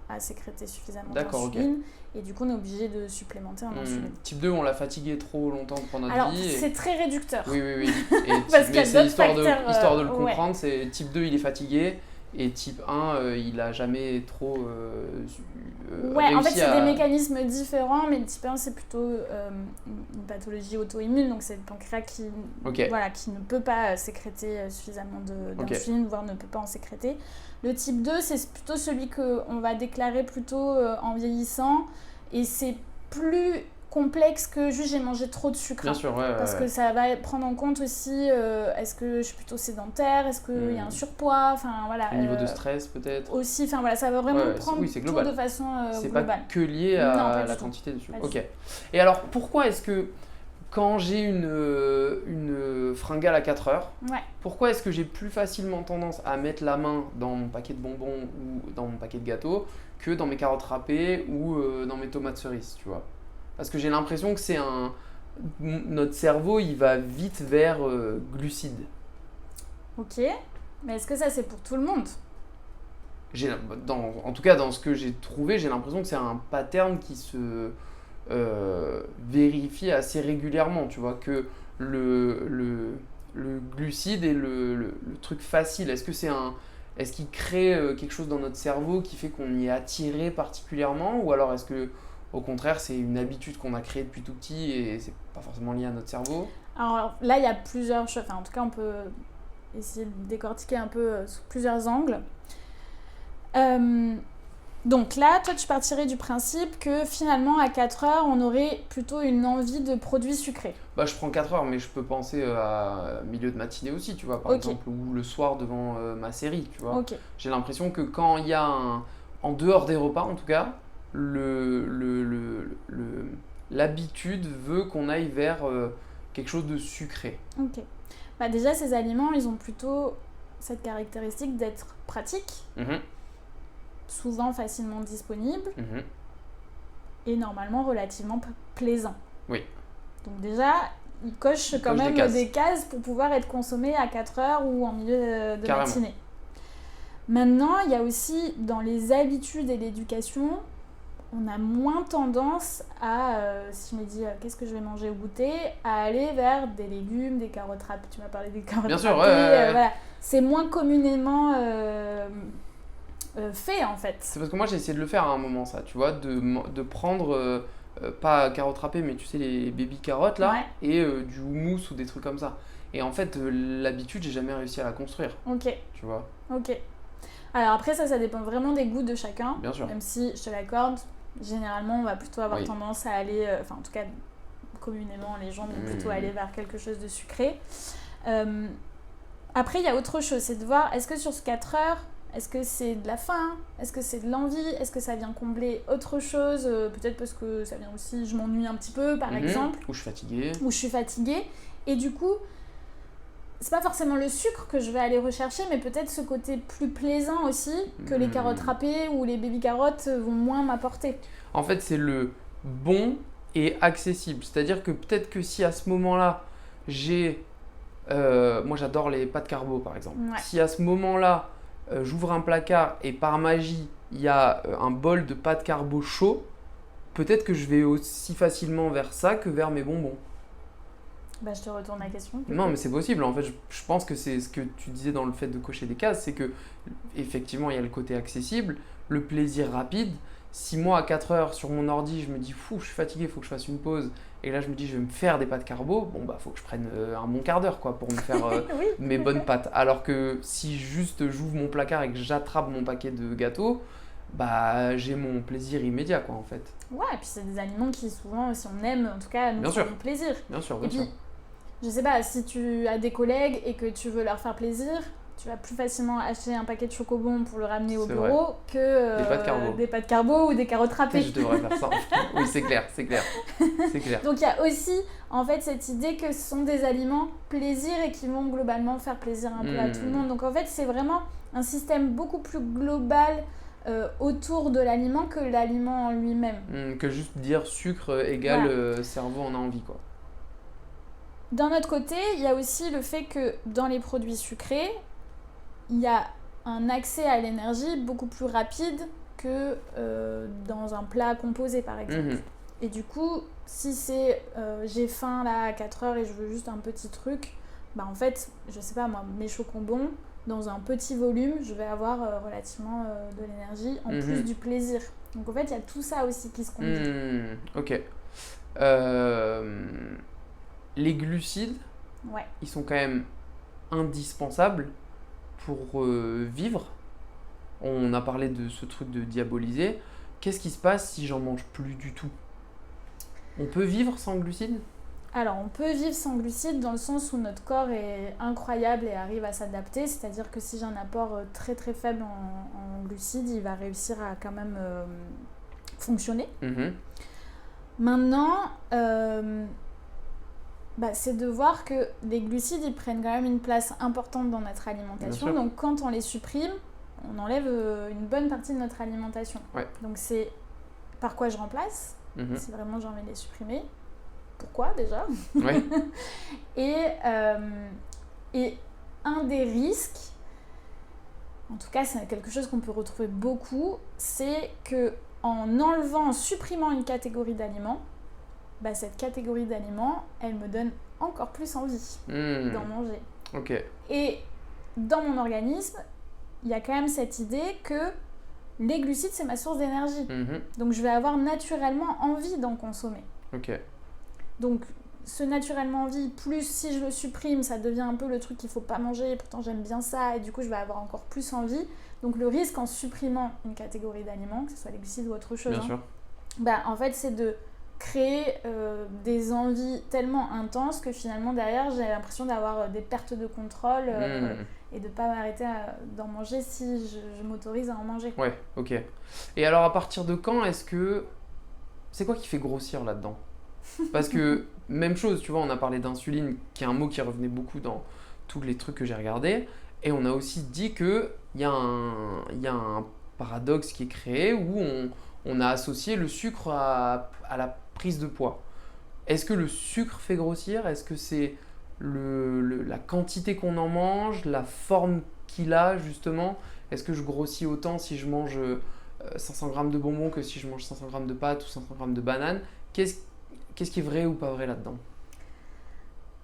à sécréter suffisamment d'insuline. Et du coup, on est obligé de supplémenter en insuline. Type 2, on l'a fatigué trop longtemps pendant notre vie. Alors, c'est très réducteur. Oui. Parce qu'il y a c'est d'autres facteurs, histoire de le comprendre, c'est type 2, il est fatigué. Et type 1, il a jamais trop réussi en fait, c'est des mécanismes différents, mais le type 1, c'est plutôt une pathologie auto-immune, donc c'est le pancréas qui ne peut pas sécréter suffisamment d'insuline, voire ne peut pas en sécréter. Le type 2, c'est plutôt celui qu'on va déclarer plutôt en vieillissant, et c'est plus complexe que juste j'ai mangé trop de sucre. Bien sûr, parce que ça va prendre en compte aussi est-ce que je suis plutôt sédentaire, est-ce qu'il y a un surpoids, enfin voilà. Le niveau de stress peut-être. Aussi, enfin voilà, ça va vraiment prendre tout de façon c'est globale. Pas que lié à la quantité de sucre. Et alors pourquoi est-ce que quand j'ai une fringale à 4 heures, pourquoi est-ce que j'ai plus facilement tendance à mettre la main dans mon paquet de bonbons ou dans mon paquet de gâteaux que dans mes carottes râpées ou dans mes tomates cerises, tu vois? Parce que j'ai l'impression que notre cerveau, il va vite vers glucides. Ok, mais est-ce que ça c'est pour tout le monde? En tout cas, dans ce que j'ai trouvé, j'ai l'impression que c'est un pattern qui se vérifie assez régulièrement. Tu vois, que le glucide est le truc facile. Est-ce qu'il crée quelque chose dans notre cerveau qui fait qu'on y est attiré particulièrement, ou alors est-ce que au contraire c'est une habitude qu'on a créée depuis tout petit et c'est pas forcément lié à notre cerveau? Alors là, il y a plusieurs choses. Enfin, en tout cas, on peut essayer de décortiquer un peu sous plusieurs angles. Donc là, toi, tu partirais du principe que finalement, à 4 heures, on aurait plutôt une envie de produits sucrés. Bah, je prends 4 heures, mais je peux penser à milieu de matinée aussi, tu vois, par exemple, ou le soir devant ma série, tu vois. Ok. J'ai l'impression que quand il y a en dehors des repas, en tout cas, l'habitude veut qu'on aille vers quelque chose de sucré. Ok. Bah déjà, ces aliments, ils ont plutôt cette caractéristique d'être pratiques, Mhm, souvent facilement disponibles mhm. et normalement relativement plaisants. Oui. Donc déjà, ils cochent quand même des cases pour pouvoir être consommés à 4 heures ou en milieu de Carrément. matinée. Maintenant, il y a aussi dans les habitudes et l'éducation, on a moins tendance à, si je me dis qu'est-ce que je vais manger au goûter, à aller vers des légumes, des carottes râpées. Tu m'as parlé des carottes Bien râpées. sûr, ouais. Voilà. C'est moins communément fait en fait. C'est parce que moi j'ai essayé de le faire à un moment, ça, tu vois, de prendre, pas carottes râpées, mais tu sais, les baby carottes là, Ouais. et du houmous ou des trucs comme ça. Et en fait, l'habitude, j'ai jamais réussi à la construire, Ok, tu vois. ok. Alors après ça dépend vraiment des goûts de chacun. Bien sûr. Même si je te l'accorde, généralement on va plutôt avoir Oui. tendance à aller, enfin en tout cas communément les gens vont plutôt aller vers quelque chose de sucré. Après il y a autre chose, c'est de voir est-ce que sur ce 4 heures, est-ce que c'est de la faim? Est-ce que c'est de l'envie? Est-ce que ça vient combler autre chose? Peut-être parce que ça vient aussi, je m'ennuie un petit peu par exemple. Ou je suis fatigué. Ou je suis fatiguée. Et du coup, c'est pas forcément le sucre que je vais aller rechercher, mais peut-être ce côté plus plaisant aussi que les carottes râpées ou les baby carottes vont moins m'apporter. En fait, c'est le bon et accessible. C'est-à-dire que peut-être que si à ce moment-là, j'ai... moi j'adore les pâtes carbo par exemple. Ouais. Si à ce moment-là, j'ouvre un placard et par magie, il y a un bol de pâtes carbo chaud, peut-être que je vais aussi facilement vers ça que vers mes bonbons. Bah, je te retourne la question. Non, mais c'est possible. En fait, je pense que c'est ce que tu disais dans le fait de cocher des cases, c'est que effectivement, il y a le côté accessible, le plaisir rapide. Si moi, à 4 heures sur mon ordi, je me dis, fou, je suis fatigué, il faut que je fasse une pause, et là, je me dis, je vais me faire des pâtes carbo, bon, bah, faut que je prenne un bon quart d'heure, quoi, pour me faire Oui. mes bonnes pâtes. Alors que si juste j'ouvre mon placard et que j'attrape mon paquet de gâteaux, bah, j'ai mon plaisir immédiat, quoi, en fait. Ouais, et puis c'est des aliments qui souvent, si on aime, en tout cas, nous Bien sûr. font plaisir. Bien sûr, Et bien sûr. puis, je sais pas, si tu as des collègues et que tu veux leur faire plaisir, tu vas plus facilement acheter un paquet de chocobons pour le ramener au C'est bureau que Des pâtes carbo. ou des carottes râpées. Je devrais faire ça. Oui, c'est clair, c'est clair. C'est clair. Donc il y a aussi en fait cette idée que ce sont des aliments plaisir et qui vont globalement faire plaisir un peu à tout le monde. Donc en fait c'est vraiment un système beaucoup plus global autour de l'aliment que l'aliment en lui-même. Que juste dire sucre égale cerveau en a envie, quoi. D'un autre côté, il y a aussi le fait que dans les produits sucrés, il y a un accès à l'énergie beaucoup plus rapide que dans un plat composé par exemple. Et du coup, si c'est j'ai faim là à 4 heures et je veux juste un petit truc, bah en fait, je sais pas moi, mes chocobons, dans un petit volume, je vais avoir relativement de l'énergie en plus du plaisir. Donc en fait, il y a tout ça aussi qui se combine. Ok. Les glucides, Ouais. ils sont quand même indispensables pour vivre. On a parlé de ce truc de diaboliser. Qu'est-ce qui se passe si j'en mange plus du tout? On peut vivre sans glucides? Alors, on peut vivre sans glucides dans le sens où notre corps est incroyable et arrive à s'adapter. C'est-à-dire que si j'ai un apport très très faible en glucides, il va réussir à quand même fonctionner. Maintenant, c'est de voir que les glucides, ils prennent quand même une place importante dans notre alimentation. Donc, quand on les supprime, on enlève une bonne partie de notre alimentation. Ouais. Donc, c'est par quoi je remplace? si vraiment j'ai envie de les supprimer. Pourquoi déjà? Ouais. Et un des risques, en tout cas c'est quelque chose qu'on peut retrouver beaucoup, c'est que en supprimant une catégorie d'aliments, cette catégorie d'aliments, elle me donne encore plus envie d'en manger. Ok. Et dans mon organisme, il y a quand même cette idée que les glucides, c'est ma source d'énergie. Donc je vais avoir naturellement envie d'en consommer. Ok. Donc ce naturellement envie, plus si je le supprime, ça devient un peu le truc qu'il ne faut pas manger, pourtant j'aime bien ça, et du coup je vais avoir encore plus envie. Donc le risque en supprimant une catégorie d'aliments, que ce soit les glucides ou autre chose, Bien sûr. En fait c'est de créer des envies tellement intenses que finalement derrière j'ai l'impression d'avoir des pertes de contrôle et de ne pas m'arrêter d'en manger si je m'autorise à en manger. Ouais, ok. Et alors à partir de quand c'est quoi qui fait grossir là-dedans? Parce que même chose, tu vois, on a parlé d'insuline, qui est un mot qui revenait beaucoup dans tous les trucs que j'ai regardés, et on a aussi dit qu'il y a un paradoxe qui est créé où on a associé le sucre à la prise de poids. Est-ce que le sucre fait grossir? Est-ce que c'est la quantité qu'on en mange, la forme qu'il a justement? Est-ce que je grossis autant si je mange 500 grammes de bonbons que si je mange 500 grammes de pâtes ou 500 grammes de bananes? Qu'est-ce qui est vrai ou pas vrai là-dedans?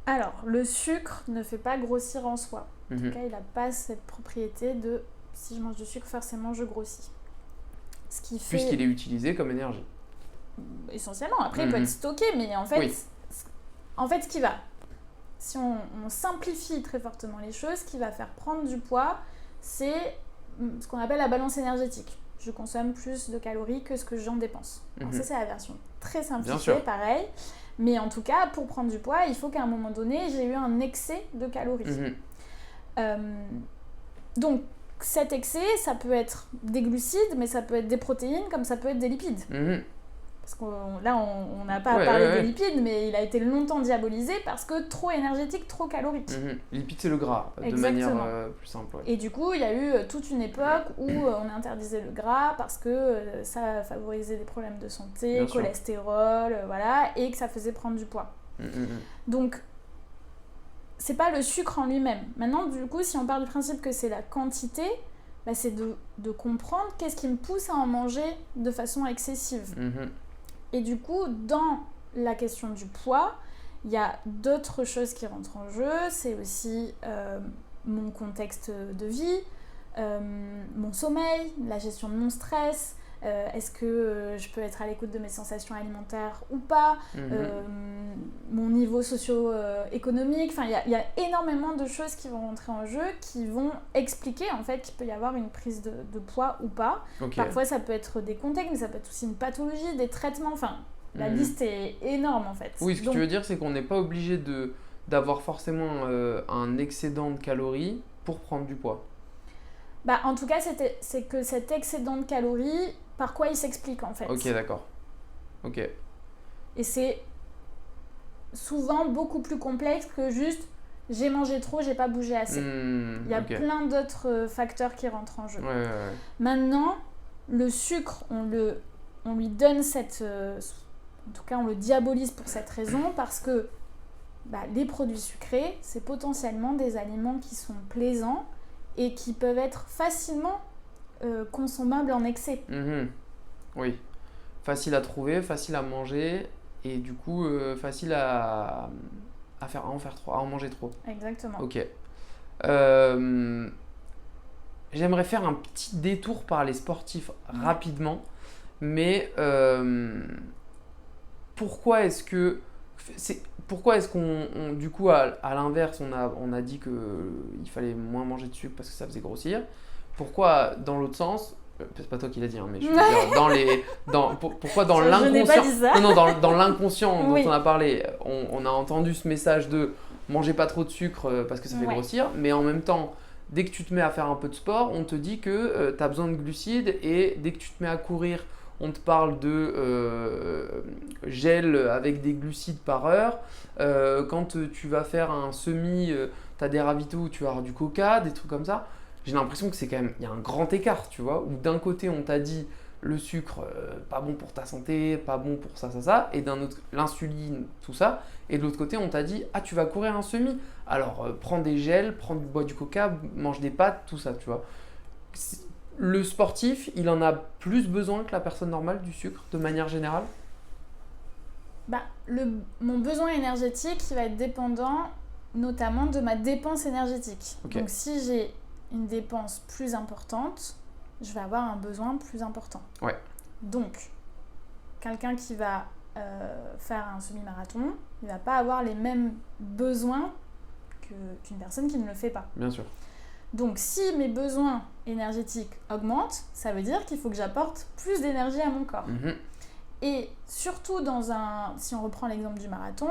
Alors, le sucre ne fait pas grossir en soi. En tout cas, il n'a pas cette propriété de si je mange du sucre, forcément je grossis. Ce qui fait... Puisqu'il est utilisé comme énergie. Essentiellement. Après, il peut être stocké, mais en fait, ce qui va, si on simplifie très fortement les choses, ce qui va faire prendre du poids, c'est ce qu'on appelle la balance énergétique. Je consomme plus de calories que ce que j'en dépense. Alors ça, c'est la version très simplifiée, pareil. Mais en tout cas, pour prendre du poids, il faut qu'à un moment donné, j'ai eu un excès de calories. Donc, cet excès, ça peut être des glucides, mais ça peut être des protéines, comme ça peut être des lipides. Parce que là, on n'a pas parlé des lipides, mais il a été longtemps diabolisé parce que trop énergétique, trop calorique. Lipides, c'est le gras, de manière plus simple. Ouais. Et du coup, il y a eu toute une époque où on interdisait le gras parce que ça favorisait des problèmes de santé, cholestérol, voilà, et que ça faisait prendre du poids. Donc, c'est pas le sucre en lui-même. Maintenant, du coup, si on part du principe que c'est la quantité, c'est de comprendre qu'est-ce qui me pousse à en manger de façon excessive. Et du coup, dans la question du poids, il y a d'autres choses qui rentrent en jeu. C'est aussi mon contexte de vie, mon sommeil, la gestion de mon stress. Est-ce que je peux être à l'écoute de mes sensations alimentaires ou pas, mon niveau socio-économique. Enfin, il y a énormément de choses qui vont rentrer en jeu, qui vont expliquer en fait qu'il peut y avoir une prise de poids ou pas. Parfois, ça peut être des contextes, mais ça peut être aussi une pathologie, des traitements. Enfin, la liste est énorme en fait. Oui, ce que tu veux dire, c'est qu'on n'est pas obligé d'avoir forcément un excédent de calories pour prendre du poids. En tout cas, c'est que cet excédent de calories, par quoi il s'explique en fait. Ok, d'accord. Ok. Et c'est souvent beaucoup plus complexe que juste j'ai mangé trop, j'ai pas bougé assez. Il y a plein d'autres facteurs qui rentrent en jeu. Maintenant, le sucre, on lui donne cette... en tout cas, on le diabolise pour cette raison, parce que les produits sucrés, c'est potentiellement des aliments qui sont plaisants et qui peuvent être facilement consommables en excès. Oui, facile à trouver, facile à manger et du coup facile à en manger trop. Exactement. Ok. J'aimerais faire un petit détour par les sportifs rapidement, mais pourquoi est-ce qu'on du coup à l'inverse on a dit qu'il fallait moins manger de sucre parce que ça faisait grossir? Pourquoi dans l'autre sens, c'est pas toi qui l'as dit, mais je veux dire, pourquoi dans l'inconscient, je n'ai pas dit ça. non, dans l'inconscient dont on a parlé, on a entendu ce message de manger pas trop de sucre parce que ça fait grossir, mais en même temps, dès que tu te mets à faire un peu de sport, on te dit que tu as besoin de glucides, et dès que tu te mets à courir, on te parle de gel avec des glucides par heure. Quand tu vas faire un semi, tu as des ravitaux où tu vas avoir du coca, des trucs comme ça. J'ai l'impression que c'est quand même, il y a un grand écart, tu vois, où d'un côté on t'a dit le sucre, pas bon pour ta santé, pas bon pour ça, et d'un autre, l'insuline, tout ça, et de l'autre côté, on t'a dit, ah, tu vas courir un semi, alors prends des gels, bois du coca, mange des pâtes, tout ça, tu vois. Le sportif, il en a plus besoin que la personne normale du sucre, de manière générale? Bah, mon besoin énergétique, il va être dépendant notamment de ma dépense énergétique. Ok. Donc si j'ai une dépense plus importante, je vais avoir un besoin plus important. Ouais. Donc, quelqu'un qui va faire un semi-marathon, il ne va pas avoir les mêmes besoins qu'une personne qui ne le fait pas. Bien sûr. Donc, si mes besoins énergétiques augmentent, ça veut dire qu'il faut que j'apporte plus d'énergie à mon corps. Mhm. Et surtout si on reprend l'exemple du marathon,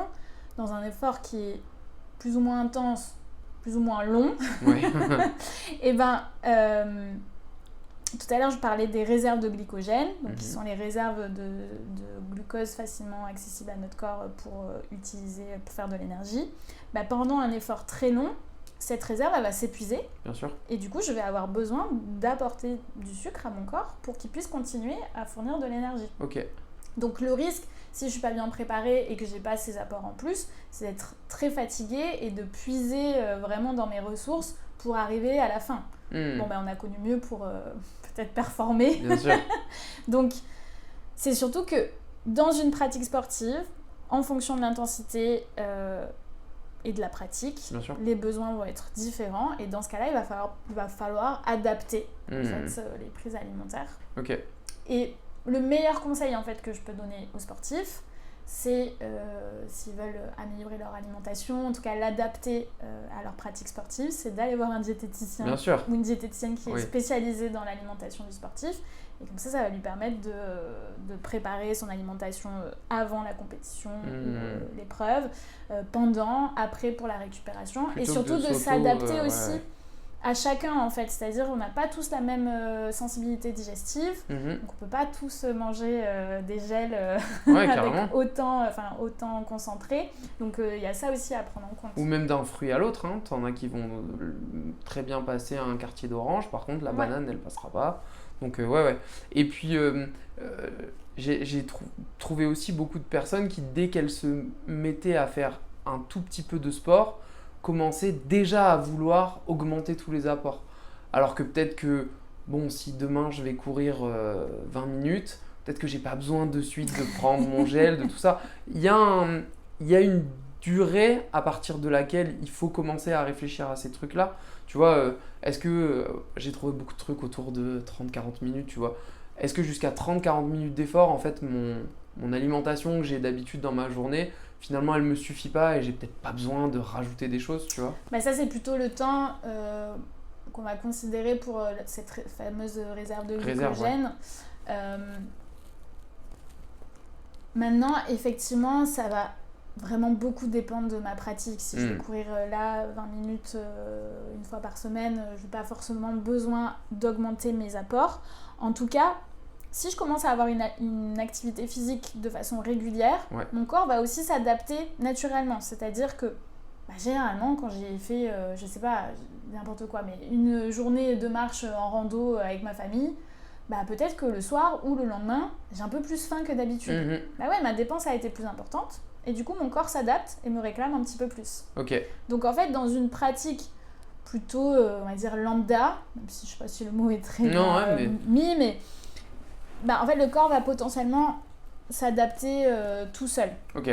dans un effort qui est plus ou moins intense, plus ou moins long, Ouais. et tout à l'heure je parlais des réserves de glycogène, donc qui sont les réserves de glucose facilement accessibles à notre corps pour utiliser, pour faire de l'énergie. Pendant un effort très long, cette réserve elle va s'épuiser. Bien sûr. Et du coup je vais avoir besoin d'apporter du sucre à mon corps pour qu'il puisse continuer à fournir de l'énergie. Ok. Donc le risque, si je ne suis pas bien préparée et que je n'ai pas ces apports en plus, c'est d'être très fatiguée et de puiser vraiment dans mes ressources pour arriver à la fin. Bon, on a connu mieux pour peut-être performer. Bien sûr. Donc c'est surtout que dans une pratique sportive, en fonction de l'intensité et de la pratique, les besoins vont être différents. Et dans ce cas-là, il va falloir adapter en fait, les prises alimentaires. Ok. Et le meilleur conseil en fait que je peux donner aux sportifs, c'est s'ils veulent améliorer leur alimentation, en tout cas l'adapter à leur pratique sportive, c'est d'aller voir un diététicien ou une diététicienne qui est spécialisée dans l'alimentation du sportif. Et comme ça va lui permettre de préparer son alimentation avant la compétition ou l'épreuve, pendant, après pour la récupération. Plutôt et surtout de s'adapter aussi à chacun en fait, c'est-à-dire on n'a pas tous la même sensibilité digestive, donc on peut pas tous manger des gels avec autant concentré, donc il y a ça aussi à prendre en compte. Ou même d'un fruit à l'autre, hein. T'en as qui vont très bien passer à un quartier d'orange, par contre la banane elle passera pas, donc ouais. Et puis j'ai trouvé aussi beaucoup de personnes qui dès qu'elles se mettaient à faire un tout petit peu de sport, commencer déjà à vouloir augmenter tous les apports. Alors que peut-être que, bon, si demain je vais courir 20 minutes, peut-être que j'ai pas besoin de suite de prendre mon gel, de tout ça. Il y a une durée à partir de laquelle il faut commencer à réfléchir à ces trucs-là. Tu vois, est-ce que j'ai trouvé beaucoup de trucs autour de 30-40 minutes, tu vois. Est-ce que jusqu'à 30-40 minutes d'effort, en fait, mon alimentation que j'ai d'habitude dans ma journée, finalement elle me suffit pas et j'ai peut-être pas besoin de rajouter des choses, tu vois. Ça c'est plutôt le temps qu'on va considérer pour cette fameuse réserve de glycogène. Maintenant effectivement ça va vraiment beaucoup dépendre de ma pratique. Si je vais courir là 20 minutes une fois par semaine, je n'ai pas forcément besoin d'augmenter mes apports. En tout cas, si je commence à avoir une activité physique de façon régulière, mon corps va aussi s'adapter naturellement. C'est-à-dire que généralement, quand j'ai fait, je sais pas, n'importe quoi, mais une journée de marche en rando avec ma famille, peut-être que le soir ou le lendemain, j'ai un peu plus faim que d'habitude. Ma dépense a été plus importante et du coup, mon corps s'adapte et me réclame un petit peu plus. Okay. Donc en fait, dans une pratique plutôt, on va dire, lambda, même si je sais pas si le mot est très mis, mais en fait, le corps va potentiellement s'adapter tout seul. Ok.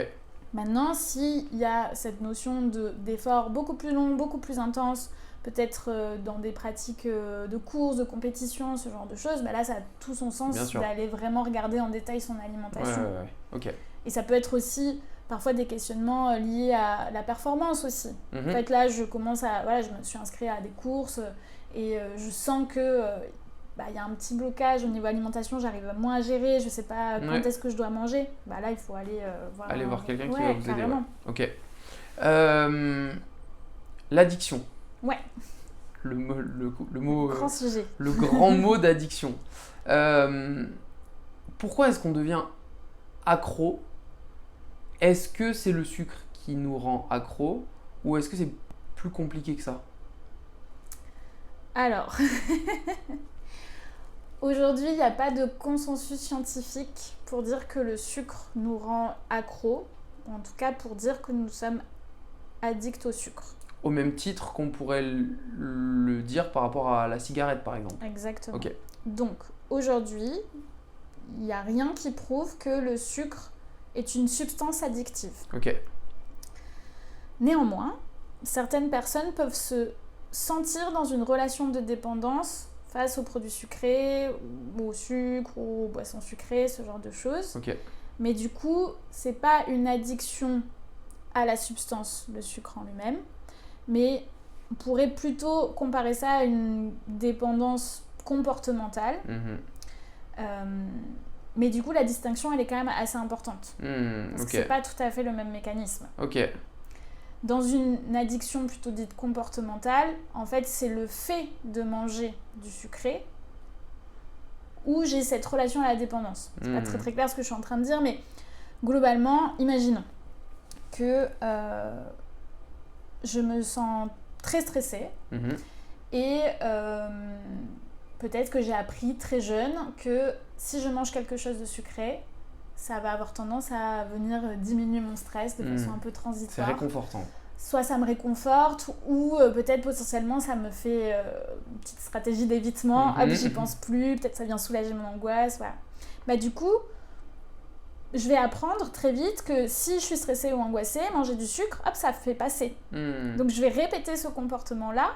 Maintenant, s'il y a cette notion d'effort beaucoup plus long, beaucoup plus intense, peut-être dans des pratiques de course, de compétition, ce genre de choses, là, ça a tout son sens d'aller vraiment regarder en détail son alimentation. Ouais. Ok. Et ça peut être aussi parfois des questionnements liés à la performance aussi. En fait, là, je me suis inscrite à des courses et je sens que y a un petit blocage au niveau alimentation, j'arrive moins à gérer, je sais pas quand est-ce que je dois manger. Là, il faut aller voir quelqu'un qui va vous aider. Ok. L'addiction. Ouais. Le mot. Grand sujet. Le grand mot d'addiction. Pourquoi est-ce qu'on devient accro? Est-ce que c'est le sucre qui nous rend accro ou est-ce que c'est plus compliqué que ça? Alors, Aujourd'hui, il n'y a pas de consensus scientifique pour dire que le sucre nous rend accro, en tout cas pour dire que nous sommes addicts au sucre. Au même titre qu'on pourrait le dire par rapport à la cigarette, par exemple. Exactement. Ok. Donc, aujourd'hui, il n'y a rien qui prouve que le sucre est une substance addictive. Ok. Néanmoins, certaines personnes peuvent se sentir dans une relation de dépendance face aux produits sucrés, ou au sucre, ou aux boissons sucrées, ce genre de choses. Ok. Mais du coup, c'est pas une addiction à la substance, le sucre en lui-même, mais on pourrait plutôt comparer ça à une dépendance comportementale. Mais du coup, la distinction, elle est quand même assez importante. Parce que c'est pas tout à fait le même mécanisme. Ok. Dans une addiction plutôt dite comportementale, en fait, c'est le fait de manger du sucré où j'ai cette relation à la dépendance. C'est pas très très clair ce que je suis en train de dire, mais globalement, imaginons que je me sens très stressée et peut-être que j'ai appris très jeune que si je mange quelque chose de sucré, ça va avoir tendance à venir diminuer mon stress de façon un peu transitoire. C'est réconfortant. Soit ça me réconforte, ou peut-être potentiellement ça me fait une petite stratégie d'évitement. Ah, j'y pense plus, peut-être ça vient soulager mon angoisse, voilà. Bah du coup, je vais apprendre très vite que si je suis stressée ou angoissée, manger du sucre, hop, ça fait passer. Donc je vais répéter ce comportement-là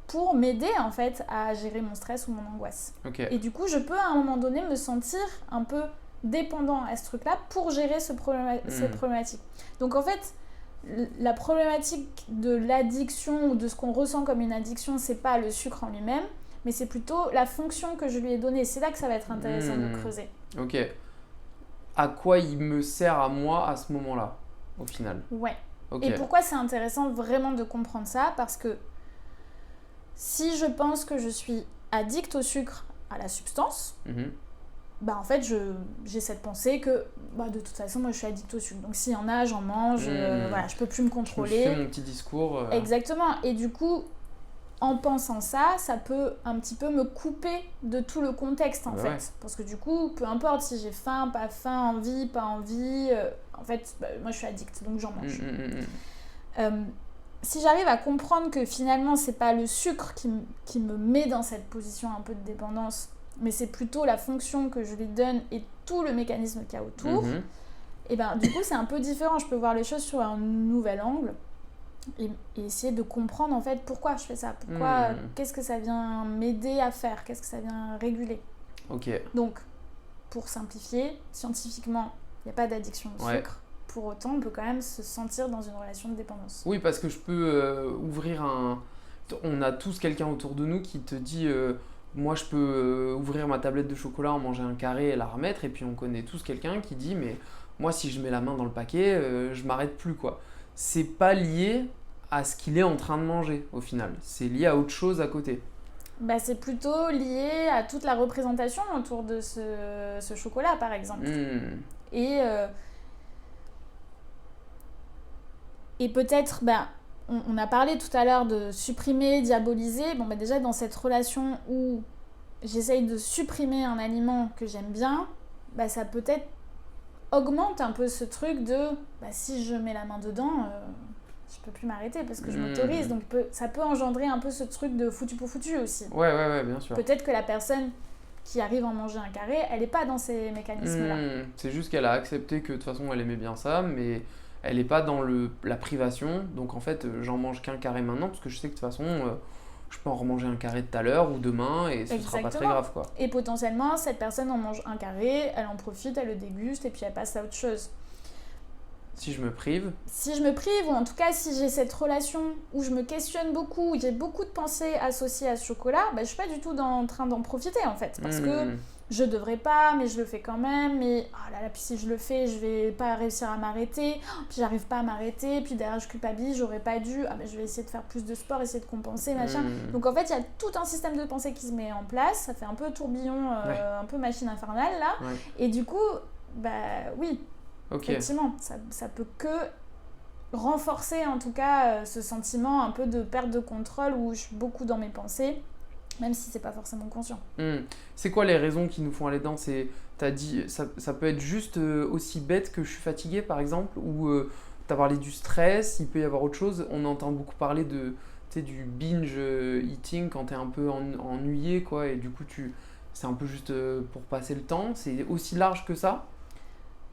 pour m'aider en fait à gérer mon stress ou mon angoisse. Okay. Et du coup, je peux à un moment donné me sentir un peu dépendant à ce truc-là pour gérer cette problématique. Donc en fait, la problématique de l'addiction ou de ce qu'on ressent comme une addiction, c'est pas le sucre en lui-même, mais c'est plutôt la fonction que je lui ai donnée. C'est là que ça va être intéressant de creuser. Ok. À quoi il me sert à moi à ce moment-là, au final? Ouais. Okay. Et pourquoi c'est intéressant vraiment de comprendre ça? Parce que si je pense que je suis addict au sucre, à la substance, bah en fait j'ai cette pensée que bah de toute façon moi je suis addict au sucre, donc s'il y en a j'en mange, voilà, je peux plus me contrôler. Je fais mon petit discours. Exactement. Et du coup en pensant ça, ça peut un petit peu me couper de tout le contexte en fait. Ouais. Parce que du coup, peu importe si j'ai faim, pas faim, envie, pas envie, en fait, bah, moi je suis addict, donc j'en mange. Si j'arrive à comprendre que finalement c'est pas le sucre qui me met dans cette position un peu de dépendance, mais c'est plutôt la fonction que je lui donne et tout le mécanisme qu'il y a autour, et ben du coup c'est un peu différent. Je peux voir les choses sur un nouvel angle. Et essayer de comprendre en fait pourquoi je fais ça, qu'est-ce que ça vient m'aider à faire, qu'est-ce que ça vient réguler. Donc, pour simplifier, scientifiquement, il n'y a pas d'addiction au sucre. Pour autant, on peut quand même se sentir dans une relation de dépendance. Oui, parce que je peux ouvrir on a tous quelqu'un autour de nous qui te dit moi je peux ouvrir ma tablette de chocolat, en manger un carré et la remettre, et puis on connaît tous quelqu'un qui dit mais moi si je mets la main dans le paquet, je m'arrête plus quoi. C'est pas lié à ce qu'il est en train de manger au final, c'est lié à autre chose à côté. Bah, c'est plutôt lié à toute la représentation autour de ce chocolat par exemple. Et peut-être, bah, on a parlé tout à l'heure de supprimer, diaboliser. Bon, bah, déjà dans cette relation où j'essaye de supprimer un aliment que j'aime bien, bah, ça peut-être augmente un peu ce truc de bah, si je mets la main dedans, je peux plus m'arrêter parce que je m'autorise. Donc ça peut engendrer un peu ce truc de foutu pour foutu aussi. Ouais, bien sûr. Peut-être que la personne qui arrive à en manger un carré, elle n'est pas dans ces mécanismes-là. C'est juste qu'elle a accepté que de toute façon elle aimait bien ça, mais elle n'est pas dans la privation. Donc en fait, j'en mange qu'un carré maintenant parce que je sais que de toute façon, je peux en remanger un carré tout à l'heure ou demain et ce sera pas très grave, quoi. Et potentiellement, cette personne en mange un carré, elle en profite, elle le déguste et puis elle passe à autre chose. Si je me prive, ou en tout cas si j'ai cette relation où je me questionne beaucoup, où j'ai beaucoup de pensées associées à ce chocolat, bah, je suis pas du tout en train d'en profiter en fait. Parce que je devrais pas, mais je le fais quand même, mais oh là là, puis si je le fais, je vais pas réussir à m'arrêter, puis j'arrive pas à m'arrêter, puis derrière je culpabilise, j'aurais pas dû, bah, je vais essayer de faire plus de sport, essayer de compenser, machin. Donc en fait, il y a tout un système de pensée qui se met en place, ça fait un peu tourbillon, un peu machine infernale là, et du coup, bah oui. Effectivement, ça peut que renforcer en tout cas ce sentiment un peu de perte de contrôle où je suis beaucoup dans mes pensées même si c'est pas forcément conscient. C'est quoi les raisons qui nous font aller dedans? T'as dit, ça peut être juste aussi bête que je suis fatigué, par exemple, ou t'as parlé du stress, il peut y avoir autre chose. On entend beaucoup parler du binge eating quand t'es un peu ennuyé, quoi, et du coup, c'est un peu juste pour passer le temps. C'est aussi large que ça?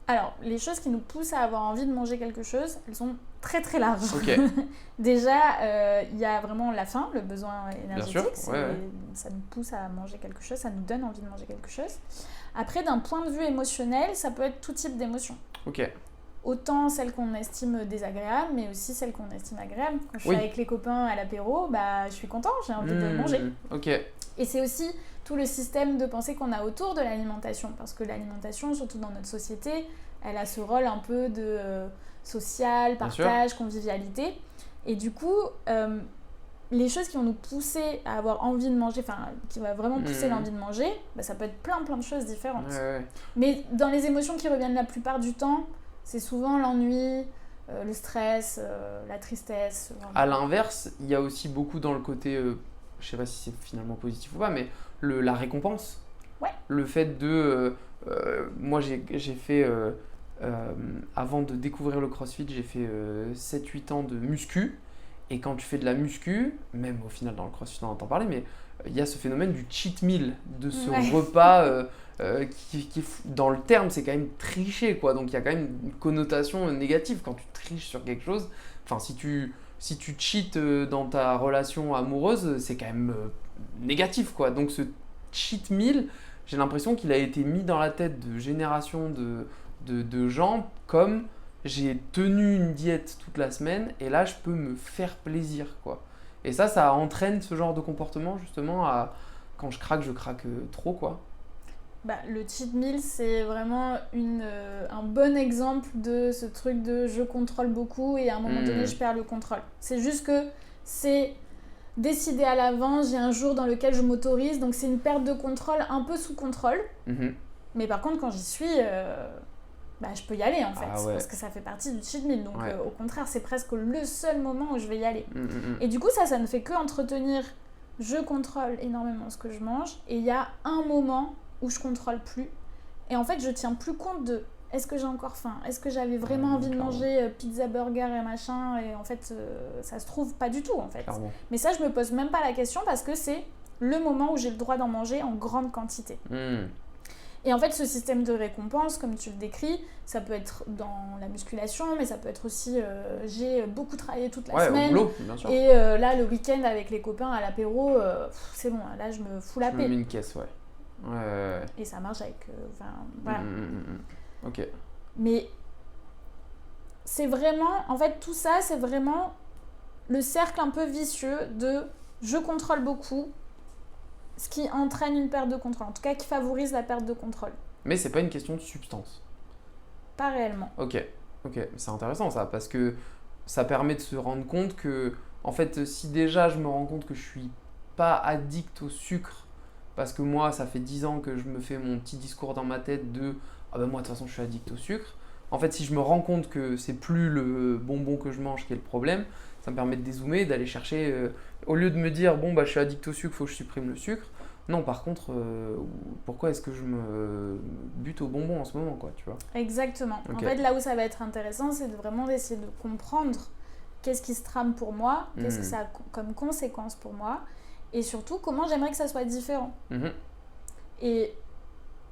Alors, les choses qui nous poussent à avoir envie de manger quelque chose, elles sont très très larges. Ok. Déjà, il y a vraiment la faim, le besoin énergétique. Bien sûr, ouais. Ça nous pousse à manger quelque chose, ça nous donne envie de manger quelque chose. Après, d'un point de vue émotionnel, ça peut être tout type d'émotions. Ok. Autant celles qu'on estime désagréables, mais aussi celles qu'on estime agréables. Quand je suis avec les copains à l'apéro, je suis content, j'ai envie de manger. Ok. Et c'est aussi tout le système de pensée qu'on a autour de l'alimentation. Parce que l'alimentation, surtout dans notre société, elle a ce rôle un peu de social, partage, convivialité. Et du coup, les choses qui vont nous pousser à avoir envie de manger, enfin, qui va vraiment pousser l'envie de manger, ça peut être plein de choses différentes. Ouais. Mais dans les émotions qui reviennent la plupart du temps, c'est souvent l'ennui, le stress, la tristesse. À l'inverse, il y a aussi beaucoup dans le côté, je sais pas si c'est finalement positif ou pas, mais la récompense. Ouais. Le fait de... moi, j'ai fait... avant de découvrir le CrossFit, j'ai fait 7-8 ans de muscu. Et quand tu fais de la muscu, même au final dans le CrossFit on entend parler, mais il y a ce phénomène du cheat meal, de ce repas qui dans le terme, c'est quand même tricher, quoi. Donc il y a quand même une connotation négative quand tu triches sur quelque chose. Enfin, si tu cheats dans ta relation amoureuse, c'est quand même négatif, quoi. Donc ce cheat meal, j'ai l'impression qu'il a été mis dans la tête de générations de gens comme j'ai tenu une diète toute la semaine et là je peux me faire plaisir, quoi. Et ça entraîne ce genre de comportement justement quand je craque trop, quoi. Le cheat meal, c'est vraiment un bon exemple de ce truc de je contrôle beaucoup et à un moment donné je perds le contrôle. C'est juste que c'est décidé à l'avance, j'ai un jour dans lequel je m'autorise, donc c'est une perte de contrôle un peu sous contrôle. Mais par contre quand j'y suis, je peux y aller en fait, parce que ça fait partie du cheat meal. Donc au contraire, c'est presque le seul moment où je vais y aller. Et du coup, ça ne fait que entretenir. Je contrôle énormément ce que je mange. Et il y a un moment où je contrôle plus. Et en fait, je tiens plus compte de est-ce que j'ai encore faim ? Est-ce que j'avais vraiment envie de manger pizza, burger et machin ? Et en fait, ça se trouve pas du tout en fait. Clairement. Mais ça, je me pose même pas la question parce que c'est le moment où j'ai le droit d'en manger en grande quantité. Et en fait, ce système de récompense, comme tu le décris, ça peut être dans la musculation, mais ça peut être aussi j'ai beaucoup travaillé toute la semaine. Au boulot, bien sûr. Et là, le week-end avec les copains à l'apéro, c'est bon, là, je me fous la paix. Je me mets une caisse, ouais. Et ça marche avec... voilà. Ok. Mais c'est vraiment... En fait, tout ça, c'est vraiment le cercle un peu vicieux de je contrôle beaucoup, ce qui entraîne une perte de contrôle, en tout cas qui favorise la perte de contrôle. Mais c'est pas une question de substance. Pas réellement. Ok, c'est intéressant ça, parce que ça permet de se rendre compte que, en fait, si déjà je me rends compte que je suis pas addict au sucre, parce que moi, ça fait 10 ans que je me fais mon petit discours dans ma tête de « Ah ben moi, de toute façon, je suis addict au sucre », en fait, si je me rends compte que c'est plus le bonbon que je mange qui est le problème, ça me permet de dézoomer, d'aller chercher, au lieu de me dire « Bon, je suis addict au sucre, faut que je supprime le sucre », non, par contre, pourquoi est-ce que je me bute au bonbon en ce moment, quoi, tu vois ? Exactement. Okay. En fait, là où ça va être intéressant, c'est de vraiment d'essayer de comprendre qu'est-ce qui se trame pour moi, qu'est-ce que ça a comme conséquence pour moi, et surtout, comment j'aimerais que ça soit différent. Et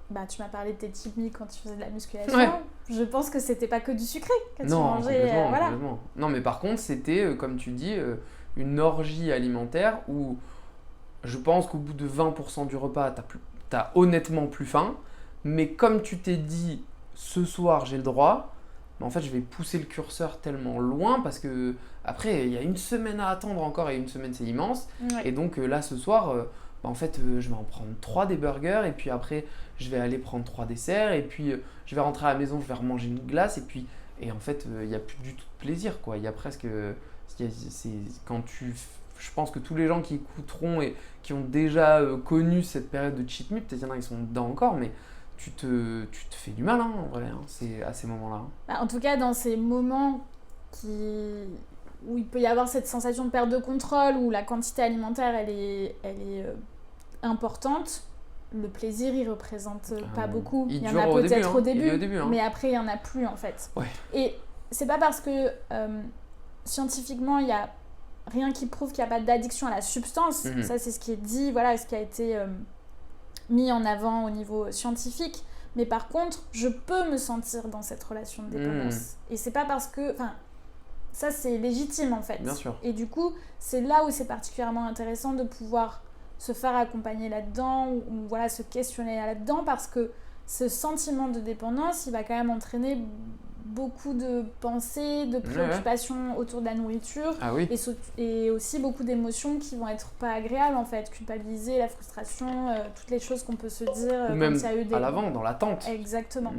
tu m'as parlé de tes cheat meals quand tu faisais de la musculation. Ouais. Je pense que c'était pas que du sucré que tu mangeais. Complètement. Non, mais par contre, c'était, comme tu dis, une orgie alimentaire où je pense qu'au bout de 20% du repas, t'as honnêtement plus faim. Mais comme tu t'es dit, ce soir, j'ai le droit, en fait, je vais pousser le curseur tellement loin parce que après, il y a une semaine à attendre encore et une semaine, c'est immense. Ouais. Et donc là, ce soir, en fait, je vais en prendre 3 des burgers et puis après, je vais aller prendre 3 desserts et puis je vais rentrer à la maison, je vais remanger une glace et en fait, il n'y a plus du tout de plaisir, quoi. Il y a presque... Je pense que tous les gens qui écouteront et qui ont déjà connu cette période de cheat meal, peut-être qu'il y en a qui sont dedans encore, mais tu te fais du mal, en vrai, c'est à ces moments-là. En tout cas, dans ces moments où il peut y avoir cette sensation de perte de contrôle, où la quantité alimentaire, elle est importante, le plaisir, il représente pas beaucoup. Il y en dure a au peut-être au début, début, mais après, il n'y en a plus, en fait. Ouais. Et c'est pas parce que scientifiquement, il y a rien qui prouve qu'il n'y a pas d'addiction à la substance. Ça, c'est ce qui est dit, voilà, ce qui a été mis en avant au niveau scientifique. Mais par contre, je peux me sentir dans cette relation de dépendance. Et c'est pas parce que... Enfin, ça, c'est légitime, en fait. Bien sûr. Et du coup, c'est là où c'est particulièrement intéressant de pouvoir se faire accompagner là-dedans ou voilà, se questionner là-dedans, parce que ce sentiment de dépendance, il va quand même entraîner beaucoup de pensées, de préoccupations autour de la nourriture et aussi beaucoup d'émotions qui vont être pas agréables, en fait. Culpabiliser, la frustration, toutes les choses qu'on peut se dire ou même il y a eu à l'avant, dans l'attente. Exactement.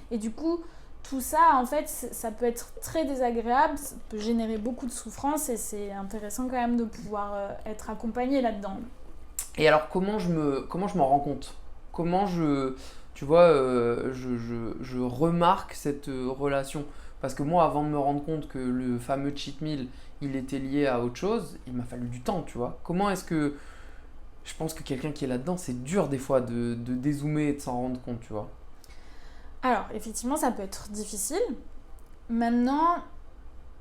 Et du coup, tout ça, en fait, ça peut être très désagréable, ça peut générer beaucoup de souffrance, et c'est intéressant quand même de pouvoir être accompagné là-dedans. Et alors, comment je m'en rends compte ? Comment tu vois, je remarque cette relation ? Parce que moi, avant de me rendre compte que le fameux cheat meal, il était lié à autre chose, il m'a fallu du temps, tu vois. Comment est-ce que... Je pense que quelqu'un qui est là-dedans, c'est dur des fois de dézoomer et de s'en rendre compte, tu vois. Alors, effectivement, ça peut être difficile. Maintenant,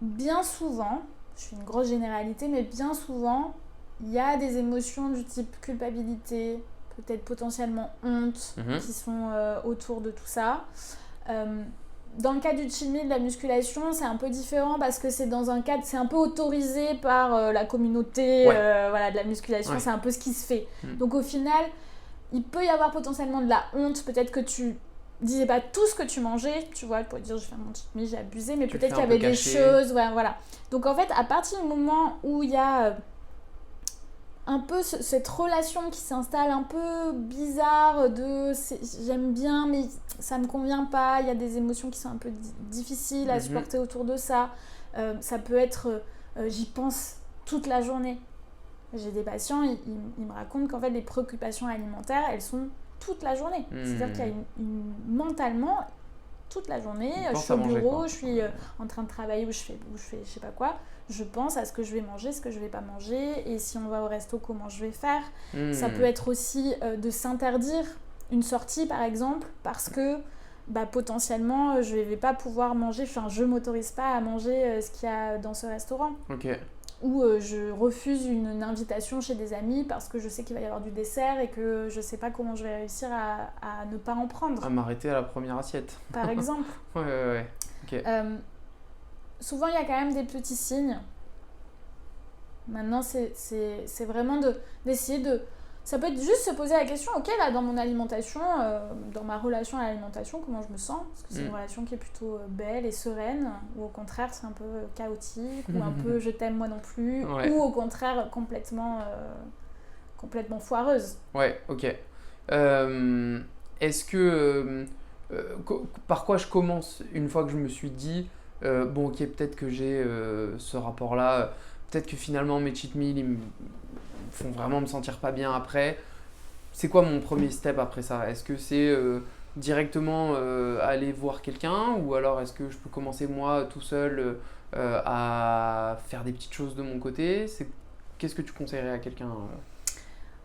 bien souvent, je fais une grosse généralité, mais bien souvent, il y a des émotions du type culpabilité, peut-être potentiellement honte, qui sont autour de tout ça. Dans le cas du cheat meal, de la musculation, c'est un peu différent parce que c'est dans un cadre, c'est un peu autorisé par la communauté voilà, de la musculation, c'est un peu ce qui se fait. Donc au final, il peut y avoir potentiellement de la honte, peut-être que tu disais pas tout ce que tu mangeais, tu vois, pour dire j'ai fait mon cheat meal, j'ai abusé, mais peut-être qu'il y avait des choses, voilà. Donc en fait, à partir du moment où il y a un peu cette relation qui s'installe un peu bizarre de j'aime bien mais ça me convient pas, il y a des émotions qui sont un peu difficiles à supporter autour de ça, ça peut être j'y pense toute la journée. J'ai des patients, ils me racontent qu'en fait les préoccupations alimentaires, elles sont toute la journée. C'est-à-dire qu'il y a mentalement toute la journée, je suis au bureau, je suis en train de travailler ou je fais je sais pas quoi, je pense à ce que je vais manger, ce que je vais pas manger, et si on va au resto, comment je vais faire. Ça peut être aussi de s'interdire une sortie par exemple parce que potentiellement je vais pas pouvoir manger, enfin je m'autorise pas à manger ce qu'il y a dans ce restaurant. Ou je refuse une invitation chez des amis parce que je sais qu'il va y avoir du dessert et que je sais pas comment je vais réussir à ne pas en prendre. À m'arrêter à la première assiette. Par exemple. Ouais. Okay. Souvent, il y a quand même des petits signes. Maintenant, c'est vraiment d'essayer de... Ça peut être juste se poser la question, ok, là, dans mon alimentation, dans ma relation à l'alimentation, comment je me sens ? Est-ce que c'est une relation qui est plutôt belle et sereine ? Ou au contraire, c'est un peu chaotique ? Ou un peu je t'aime moi non plus ? Ou au contraire, complètement foireuse ? Ouais, ok. Est-ce que... par quoi je commence une fois que je me suis dit, bon, ok, peut-être que j'ai ce rapport-là, peut-être que finalement mes cheat meals, ils me font vraiment me sentir pas bien après. C'est quoi mon premier step après ça ? Est-ce que c'est directement aller voir quelqu'un, ou alors est-ce que je peux commencer moi tout seul à faire des petites choses de mon côté ? Qu'est-ce que tu conseillerais à quelqu'un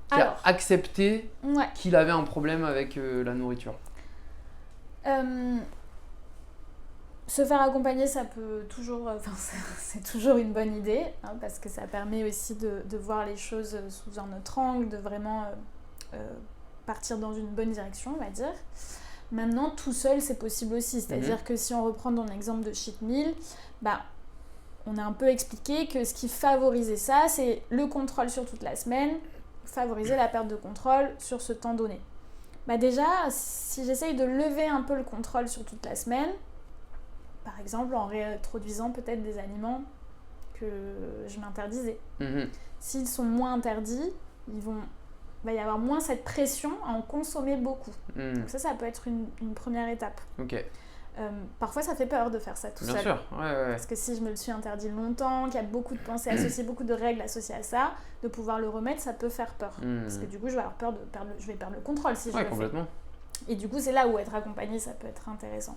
qui a accepté qu'il avait un problème avec la nourriture ? Se faire accompagner, ça peut toujours, c'est toujours une bonne idée, parce que ça permet aussi de voir les choses sous un autre angle, de vraiment partir dans une bonne direction, on va dire. Maintenant, tout seul, c'est possible aussi. C'est-à-dire que si on reprend ton exemple de cheat meal, on a un peu expliqué que ce qui favorisait ça, c'est le contrôle sur toute la semaine, favoriser la perte de contrôle sur ce temps donné. Déjà, si j'essaye de lever un peu le contrôle sur toute la semaine, par exemple en réintroduisant peut-être des aliments que je m'interdisais. S'ils sont moins interdits, il va y avoir moins cette pression à en consommer beaucoup. Donc ça peut être une première étape. Parfois ça fait peur de faire ça tout seul. Bien sûr, ouais. Parce que si je me le suis interdit longtemps, qu'il y a beaucoup de pensées associées, beaucoup de règles associées à ça, de pouvoir le remettre, ça peut faire peur. Parce que du coup je vais avoir peur je vais perdre le contrôle si je le complètement. fais. Et du coup, c'est là où être accompagné, ça peut être intéressant.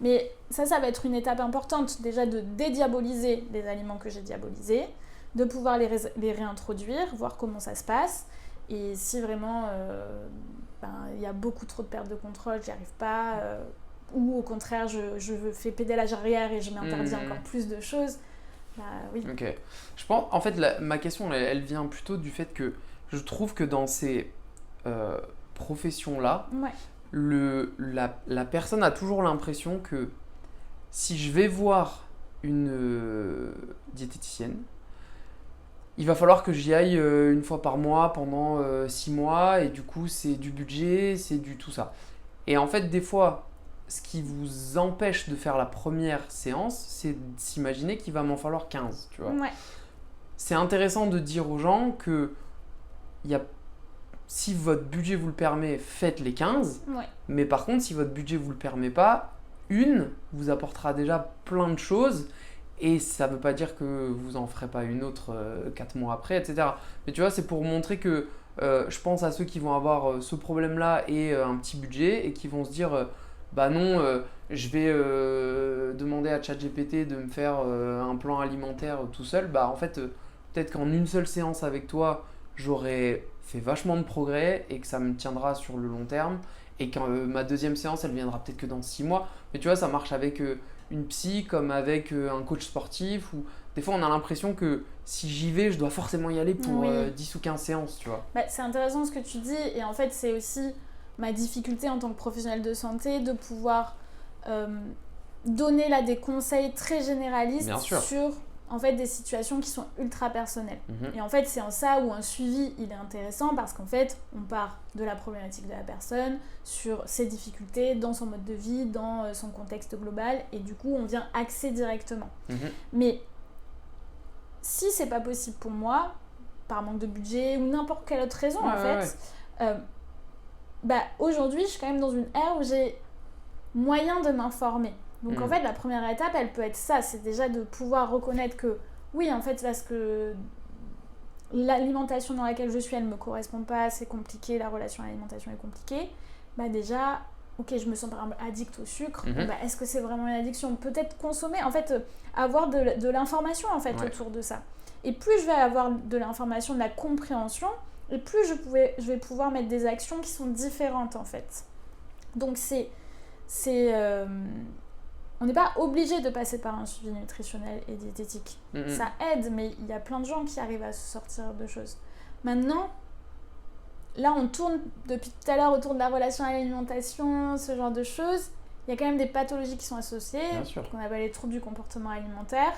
Mais ça va être une étape importante, déjà de dédiaboliser les aliments que j'ai diabolisés, de pouvoir les réintroduire, voir comment ça se passe, Et si vraiment il y a beaucoup trop de perte de contrôle, j'y arrive pas, ou au contraire je fais pédalage arrière et je m'interdis encore plus de choses, oui. Ok. Je pense, en fait, ma question, elle vient plutôt du fait que je trouve que dans ces professions-là, la personne a toujours l'impression que si je vais voir une diététicienne, il va falloir que j'y aille une fois par mois pendant 6 mois et du coup c'est du budget, c'est du tout ça. Et en fait des fois, ce qui vous empêche de faire la première séance, c'est de s'imaginer qu'il va m'en falloir 15, tu vois. Ouais. C'est intéressant de dire aux gens que si votre budget vous le permet, faites les 15. Ouais. Mais par contre, si votre budget vous le permet pas, une vous apportera déjà plein de choses. Et ça ne veut pas dire que vous en ferez pas une autre 4 mois après, etc. Mais tu vois, c'est pour montrer que je pense à ceux qui vont avoir ce problème-là et un petit budget et qui vont se dire bah non, je vais demander à ChatGPT de me faire un plan alimentaire tout seul. Bah en fait, peut-être qu'en une seule séance avec toi, j'aurais fait vachement de progrès et que ça me tiendra sur le long terme. Et que ma deuxième séance, elle viendra peut-être que dans 6 mois. Mais tu vois, ça marche avec une psy comme avec un coach sportif. Ou des fois, on a l'impression que si j'y vais, je dois forcément y aller pour 10 ou 15 séances, tu vois. C'est intéressant ce que tu dis. Et en fait, c'est aussi ma difficulté en tant que professionnelle de santé de pouvoir donner là des conseils très généralistes sur en fait des situations qui sont ultra personnelles. Et en fait, c'est en ça où un suivi, il est intéressant parce qu'en fait, on part de la problématique de la personne, sur ses difficultés, dans son mode de vie, dans son contexte global, et du coup, on vient axer directement. Mais si c'est pas possible pour moi, par manque de budget ou n'importe quelle autre raison, aujourd'hui, je suis quand même dans une ère où j'ai moyen de m'informer. Donc en fait, la première étape, elle peut être ça, c'est déjà de pouvoir reconnaître que oui, en fait, parce que l'alimentation dans laquelle je suis, elle ne me correspond pas, c'est compliqué, la relation à l'alimentation est compliquée. Déjà, ok, je me sens par exemple addict au sucre, est-ce que c'est vraiment une addiction ? Peut-être consommer, en fait, avoir de l'information en fait autour de ça. Et plus je vais avoir de l'information, de la compréhension, et plus je vais pouvoir mettre des actions qui sont différentes en fait. Donc on n'est pas obligé de passer par un suivi nutritionnel et diététique. Ça aide, mais il y a plein de gens qui arrivent à se sortir de choses. Maintenant, là, on tourne depuis tout à l'heure autour de la relation à l'alimentation, ce genre de choses. Il y a quand même des pathologies qui sont associées, qu'on appelle les troubles du comportement alimentaire.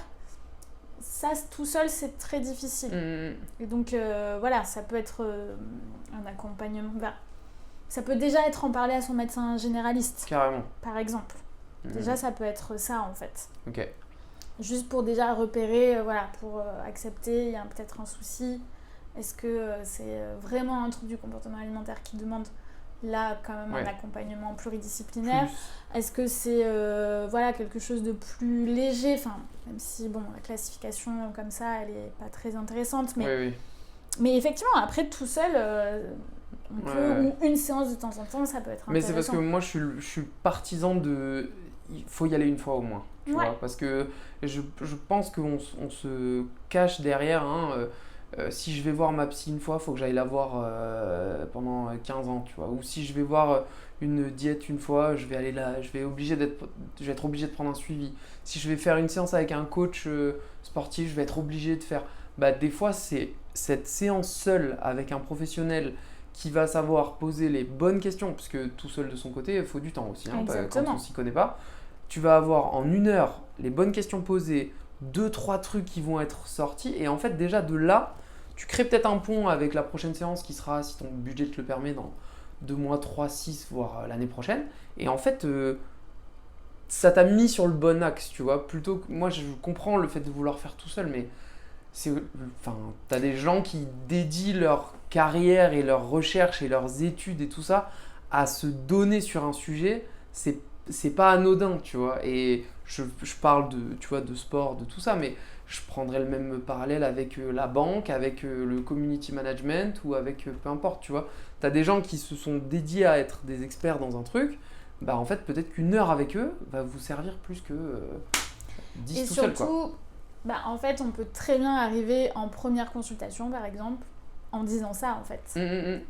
Ça, tout seul, c'est très difficile. Et donc, ça peut être un accompagnement. Ça peut déjà être en parler à son médecin généraliste. Carrément. Par exemple. Déjà, ça peut être ça, en fait. Ok. Juste pour déjà repérer, pour accepter, il y a peut-être un souci. Est-ce que c'est vraiment un trouble du comportement alimentaire qui demande, là, quand même, un accompagnement pluridisciplinaire ? Est-ce que c'est quelque chose de plus léger ? Enfin, même si, la classification comme ça, elle n'est pas très intéressante. Mais effectivement, après, tout seul... on peut, ou une séance de temps en temps, ça peut être intéressant. Mais c'est parce que moi, je suis partisan de... Il faut y aller une fois au moins, tu vois, parce que je pense qu'on se cache derrière, si je vais voir ma psy une fois, il faut que j'aille la voir pendant 15 ans, tu vois. Ou si je vais voir une diète une fois, je vais être obligé de prendre un suivi. Si je vais faire une séance avec un coach sportif, je vais être obligé de faire... des fois, c'est cette séance seule avec un professionnel qui va savoir poser les bonnes questions, puisque tout seul de son côté, il faut du temps aussi, quand on s'y connaît pas. Tu vas avoir en 1 heure les bonnes questions posées, 2-3 trucs qui vont être sortis, et en fait déjà de là, tu crées peut-être un pont avec la prochaine séance qui sera, si ton budget te le permet, dans 2 mois, 3, 6, voire l'année prochaine. Et en fait, ça t'a mis sur le bon axe, tu vois. Plutôt que moi, je comprends le fait de vouloir faire tout seul, mais t'as des gens qui dédient leur carrière et leurs recherches et leurs études et tout ça à se donner sur un sujet. C'est pas anodin, tu vois. Et je parle de sport, de tout ça, mais je prendrais le même parallèle avec la banque, avec le community management ou avec peu importe, tu vois. T'as des gens qui se sont dédiés à être des experts dans un truc, en fait, peut-être qu'une heure avec eux va vous servir plus que 10 tout seul, quoi. En fait, on peut très bien arriver en première consultation, par exemple, en disant ça en fait.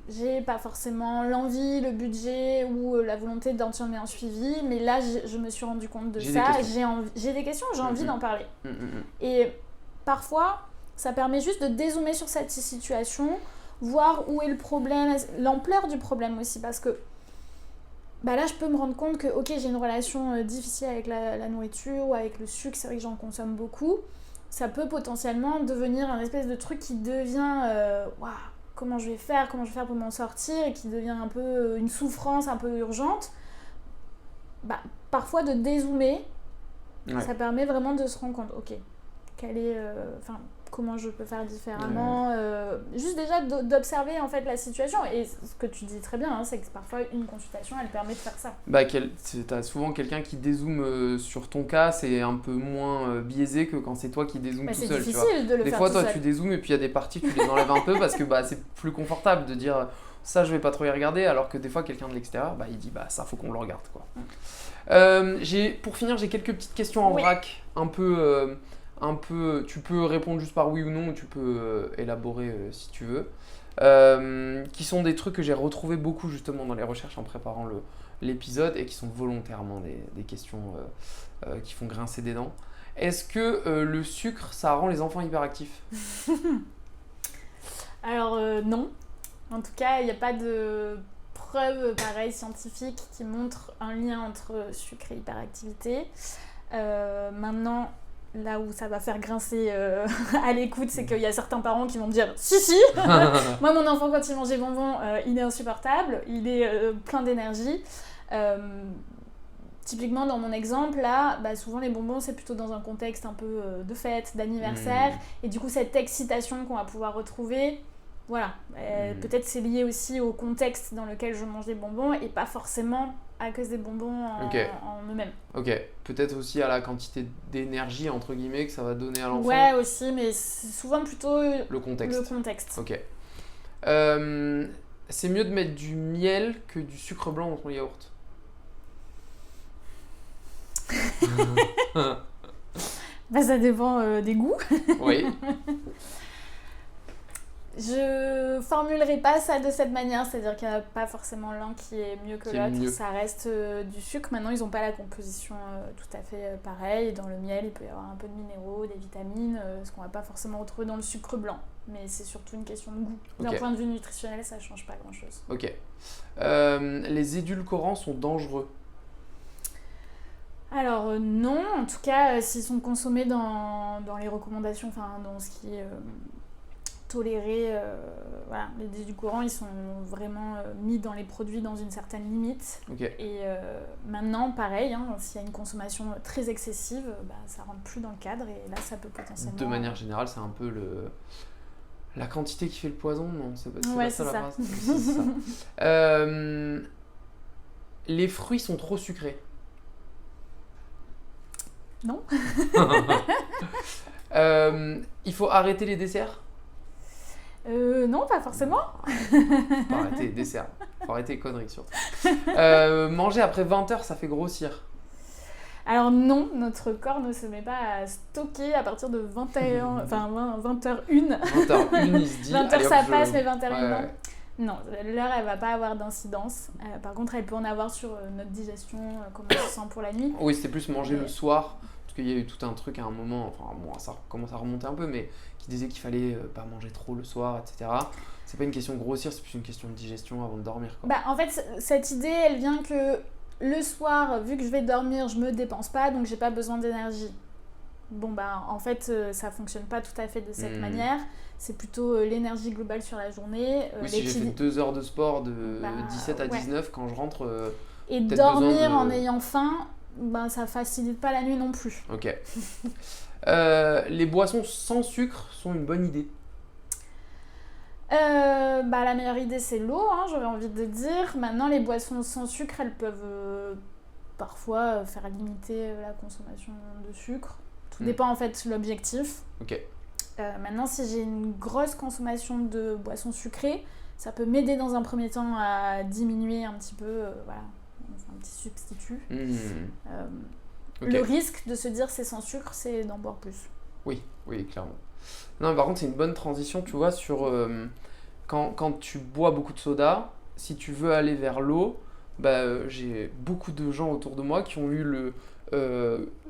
J'ai pas forcément l'envie, le budget ou la volonté d'entamer un suivi, mais là je me suis rendu compte de ça. J'ai des questions, j'ai envie d'en parler. Et parfois, ça permet juste de dézoomer sur cette situation, voir où est le problème, l'ampleur du problème aussi, parce que là je peux me rendre compte que ok, j'ai une relation difficile avec la nourriture ou avec le sucre, c'est vrai que j'en consomme beaucoup. Ça peut potentiellement devenir un espèce de truc qui devient waouh, comment je vais faire pour m'en sortir, et qui devient un peu une souffrance un peu urgente. Parfois de dézoomer, ça permet vraiment de se rendre compte, ok, comment je peux faire différemment, juste déjà d'observer en fait la situation. Et ce que tu dis très bien, c'est que parfois une consultation elle permet de faire ça. T'as souvent quelqu'un qui dézoome sur ton cas, c'est un peu moins biaisé que quand c'est toi qui dézoomes tout seul. C'est difficile de le faire tout seul. Des fois toi tu dézoomes et puis il y a des parties tu les enlèves un peu parce que c'est plus confortable de dire ça je vais pas trop y regarder, alors que des fois quelqu'un de l'extérieur il dit ça faut qu'on le regarde quoi. Pour finir, j'ai quelques petites questions en vrac, un peu, tu peux répondre juste par oui ou non, ou tu peux élaborer si tu veux, qui sont des trucs que j'ai retrouvés beaucoup justement dans les recherches en préparant l'épisode, et qui sont volontairement des questions qui font grincer des dents. Est-ce que le sucre, ça rend les enfants hyperactifs ? Alors non. En tout cas, il n'y a pas de preuves scientifiques qui montrent un lien entre sucre et hyperactivité. Maintenant, là où ça va faire grincer à l'écoute, c'est qu'il y a certains parents qui vont me dire « Si Moi, mon enfant, quand il mange des bonbons, il est insupportable, il est plein d'énergie. » Typiquement, dans mon exemple, là, souvent les bonbons, c'est plutôt dans un contexte un peu de fête, d'anniversaire. Et du coup, cette excitation qu'on va pouvoir retrouver, voilà. Peut-être c'est lié aussi au contexte dans lequel je mange des bonbons, et pas forcément à cause des bonbons en eux-mêmes. Ok, peut-être aussi à la quantité d'énergie, entre guillemets, que ça va donner à l'enfant. Ouais, aussi, mais c'est souvent plutôt le contexte. Ok. C'est mieux de mettre du miel que du sucre blanc dans ton yaourt. Ça dépend des goûts. Oui. Je formulerai pas ça de cette manière, c'est-à-dire qu'il n'y a pas forcément l'un qui est mieux que l'autre, ça reste du sucre. Maintenant, ils n'ont pas la composition tout à fait pareille. Dans le miel, il peut y avoir un peu de minéraux, des vitamines, ce qu'on va pas forcément retrouver dans le sucre blanc. Mais c'est surtout une question de goût. D'un point de vue nutritionnel, ça change pas grand-chose. Ok. Les édulcorants sont dangereux ? Alors non, en tout cas, s'ils sont consommés dans les recommandations, dans ce qui est toléré, les édulcorants, ils sont vraiment mis dans les produits dans une certaine limite. Et maintenant, pareil, s'il y a une consommation très excessive, ça rentre plus dans le cadre, et là, ça peut potentiellement... De manière générale, c'est un peu la quantité qui fait le poison, non ? C'est pas ça la phrase. C'est ça. Les fruits sont trop sucrés ? Non. Il faut arrêter les desserts ? Non, pas forcément. Faut arrêter les desserts. Faut arrêter les conneries surtout. Manger après 20h, ça fait grossir. Alors non, notre corps ne se met pas à stocker à partir de 21, 20h01. 20h01, il se dit... 20h ça passe, mais 20h01 non. Non, l'heure, elle va pas avoir d'incidence. Par contre, elle peut en avoir sur notre digestion, comment on se sent pour la nuit. Oui, c'était plus manger le soir, parce qu'il y a eu tout un truc à un moment, ça commence à remonter un peu, mais qui disait qu'il fallait pas manger trop le soir, etc. C'est pas une question de grossir, c'est plus une question de digestion avant de dormir, quoi. En fait, cette idée, elle vient que le soir, vu que je vais dormir, je me dépense pas, donc j'ai pas besoin d'énergie. En fait, ça fonctionne pas tout à fait de cette manière. C'est plutôt l'énergie globale sur la journée. Oui, si j'ai fait 2 heures de sport de 17 à 19, quand je rentre... et dormir en ayant faim, ça facilite pas la nuit non plus. Ok. Les boissons sans sucre sont une bonne idée ? La meilleure idée, c'est l'eau, j'aurais envie de dire. Maintenant, les boissons sans sucre, elles peuvent parfois faire limiter la consommation de sucre. Tout dépend en fait de l'objectif. Ok. Maintenant, si j'ai une grosse consommation de boissons sucrées, ça peut m'aider dans un premier temps à diminuer un petit peu, un petit substitut. Le risque de se dire c'est sans sucre, c'est d'en boire plus. Oui, clairement. Non, par contre, c'est une bonne transition, tu vois, sur quand tu bois beaucoup de soda, si tu veux aller vers l'eau, j'ai beaucoup de gens autour de moi qui ont eu le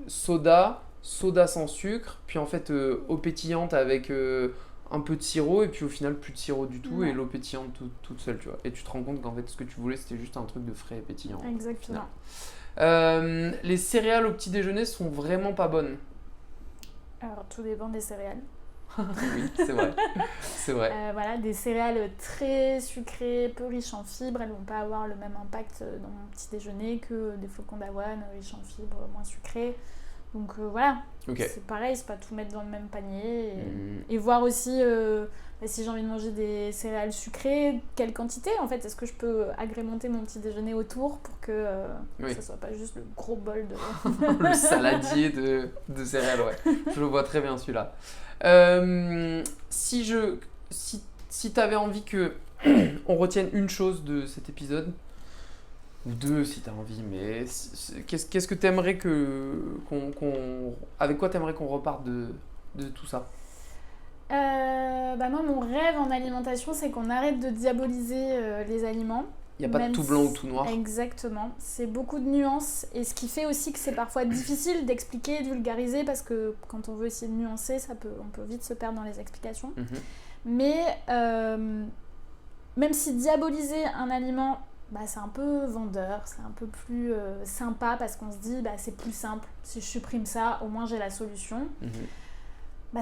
soda sans sucre, puis en fait eau pétillante avec un peu de sirop, et puis au final plus de sirop du tout, et l'eau pétillante toute seule, tu vois. Et tu te rends compte qu'en fait ce que tu voulais c'était juste un truc de frais et pétillant. Exactement. Les céréales au petit déjeuner sont vraiment pas bonnes. Alors tout dépend des céréales. Oui, c'est vrai. C'est vrai. Voilà, des céréales très sucrées, peu riches en fibres, elles vont pas avoir le même impact dans mon petit déjeuner que des flocons d'avoine riches en fibres, moins sucrés. Donc voilà, c'est pareil, c'est pas tout mettre dans le même panier. Et voir aussi si j'ai envie de manger des céréales sucrées, quelle quantité en fait. Est-ce que je peux agrémenter mon petit déjeuner autour pour que ça soit pas juste le gros bol de... Le saladier de céréales, ouais. Je le vois très bien celui-là. Si t'avais envie que on retienne une chose de cet épisode, ou deux si t'as envie, mais qu'est-ce que t'aimerais avec quoi t'aimerais qu'on reparte de tout ça? Moi, mon rêve en alimentation, c'est qu'on arrête de diaboliser les aliments. Il n'y a pas de tout blanc ou tout noir. Exactement. C'est beaucoup de nuances. Et ce qui fait aussi que c'est parfois difficile d'expliquer, de vulgariser, parce que quand on veut essayer de nuancer, on peut vite se perdre dans les explications. Mais même si diaboliser un aliment, c'est un peu vendeur, c'est un peu plus sympa, parce qu'on se dit c'est plus simple. Si je supprime ça, au moins j'ai la solution.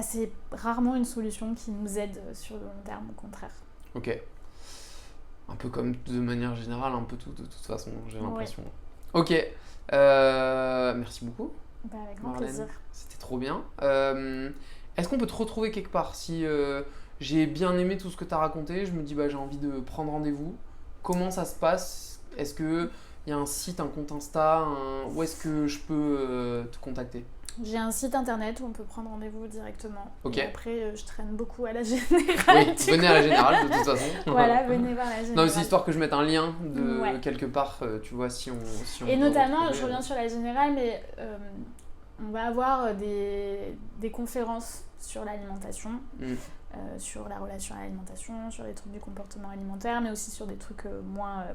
C'est rarement une solution qui nous aide sur le long terme, au contraire. Ok. Un peu comme de manière générale, un peu tout, de toute façon, j'ai l'impression. Ouais. Ok. Merci beaucoup. Avec grand plaisir. C'était trop bien. Est-ce qu'on peut te retrouver quelque part? Si j'ai bien aimé tout ce que tu as raconté, je me dis j'ai envie de prendre rendez-vous. Comment ça se passe? Est-ce qu'il y a un site, un compte Insta, où est-ce que je peux te contacter? J'ai un site internet où on peut prendre rendez-vous directement. Ok. Et après, je traîne beaucoup à la Générale. Oui, venez à la Générale de toute façon. Voilà, venez voir la Générale. Non, mais c'est histoire que je mette un lien de quelque part, tu vois, si on et notamment, je reviens sur la Générale, mais on va avoir des conférences sur l'alimentation, sur la relation à l'alimentation, sur les trucs du comportement alimentaire, mais aussi sur des trucs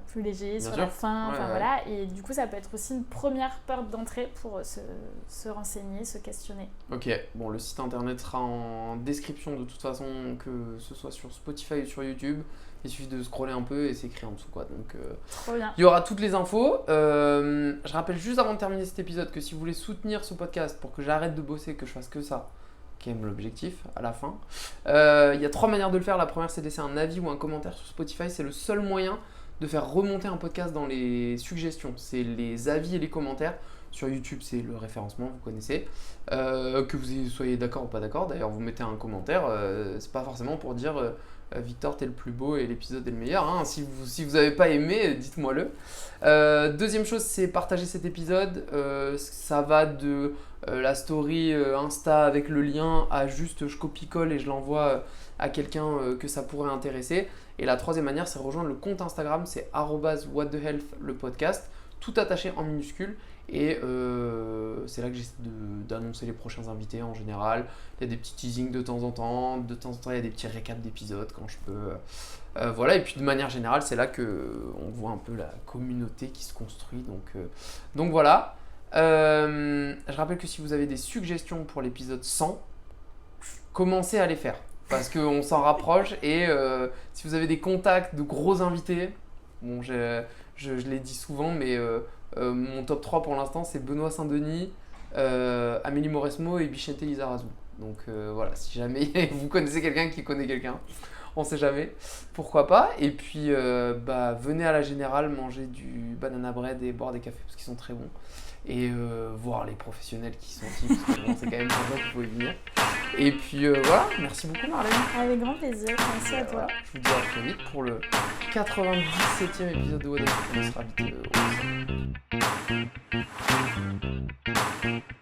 plus légers, sur la faim, voilà. Et du coup, ça peut être aussi une première porte d'entrée pour se renseigner, se questionner. Ok, bon, le site internet sera en description de toute façon, que ce soit sur Spotify ou sur YouTube. Il suffit de scroller un peu et c'est écrit en dessous, quoi. Donc, trop bien. Il y aura toutes les infos. Je rappelle juste avant de terminer cet épisode que si vous voulez soutenir ce podcast pour que j'arrête de bosser, que je fasse que ça, qui est l'objectif à la fin, il y a 3 manières de le faire. La première, c'est de laisser un avis ou un commentaire sur Spotify. C'est le seul moyen de faire remonter un podcast dans les suggestions. C'est les avis et les commentaires. Sur YouTube, c'est le référencement, vous connaissez. Que vous soyez d'accord ou pas d'accord, d'ailleurs, vous mettez un commentaire. C'est pas forcément pour dire Victor, t'es le plus beau et l'épisode est le meilleur. Hein. Si vous n'avez pas aimé, dites-moi-le. Deuxième chose, c'est partager cet épisode. Ça va de la story Insta avec le lien à juste je copie-colle et je l'envoie à quelqu'un que ça pourrait intéresser. Et la troisième manière, c'est rejoindre le compte Instagram, c'est @whatthehealth le podcast, tout attaché en minuscule. Et c'est là que j'essaie d'annoncer les prochains invités en général. Il y a des petits teasings de temps en temps. De temps en temps, il y a des petits récaps d'épisodes quand je peux. Voilà, et puis de manière générale, c'est là qu'on voit un peu la communauté qui se construit. Donc voilà. Je rappelle que si vous avez des suggestions pour l'épisode 100, commencez à les faire. Parce qu'on s'en rapproche. Et si vous avez des contacts de gros invités, bon, je l'ai dit souvent, mais... mon top 3 pour l'instant, c'est Benoît Saint-Denis, Amélie Mauresmo et Bichente Lizarazu. Donc voilà, si jamais vous connaissez quelqu'un qui connaît quelqu'un, on sait jamais, pourquoi pas. Et puis venez à la Générale manger du banana bread et boire des cafés parce qu'ils sont très bons. Et voir les professionnels qui sont ici, parce que bon, c'est quand même pour ça que vous pouvez venir. Et puis voilà, merci beaucoup Marlène. Avec grand plaisir, merci à toi. Voilà, je vous dis à très vite pour le 97e épisode de What the Health. On sera vite au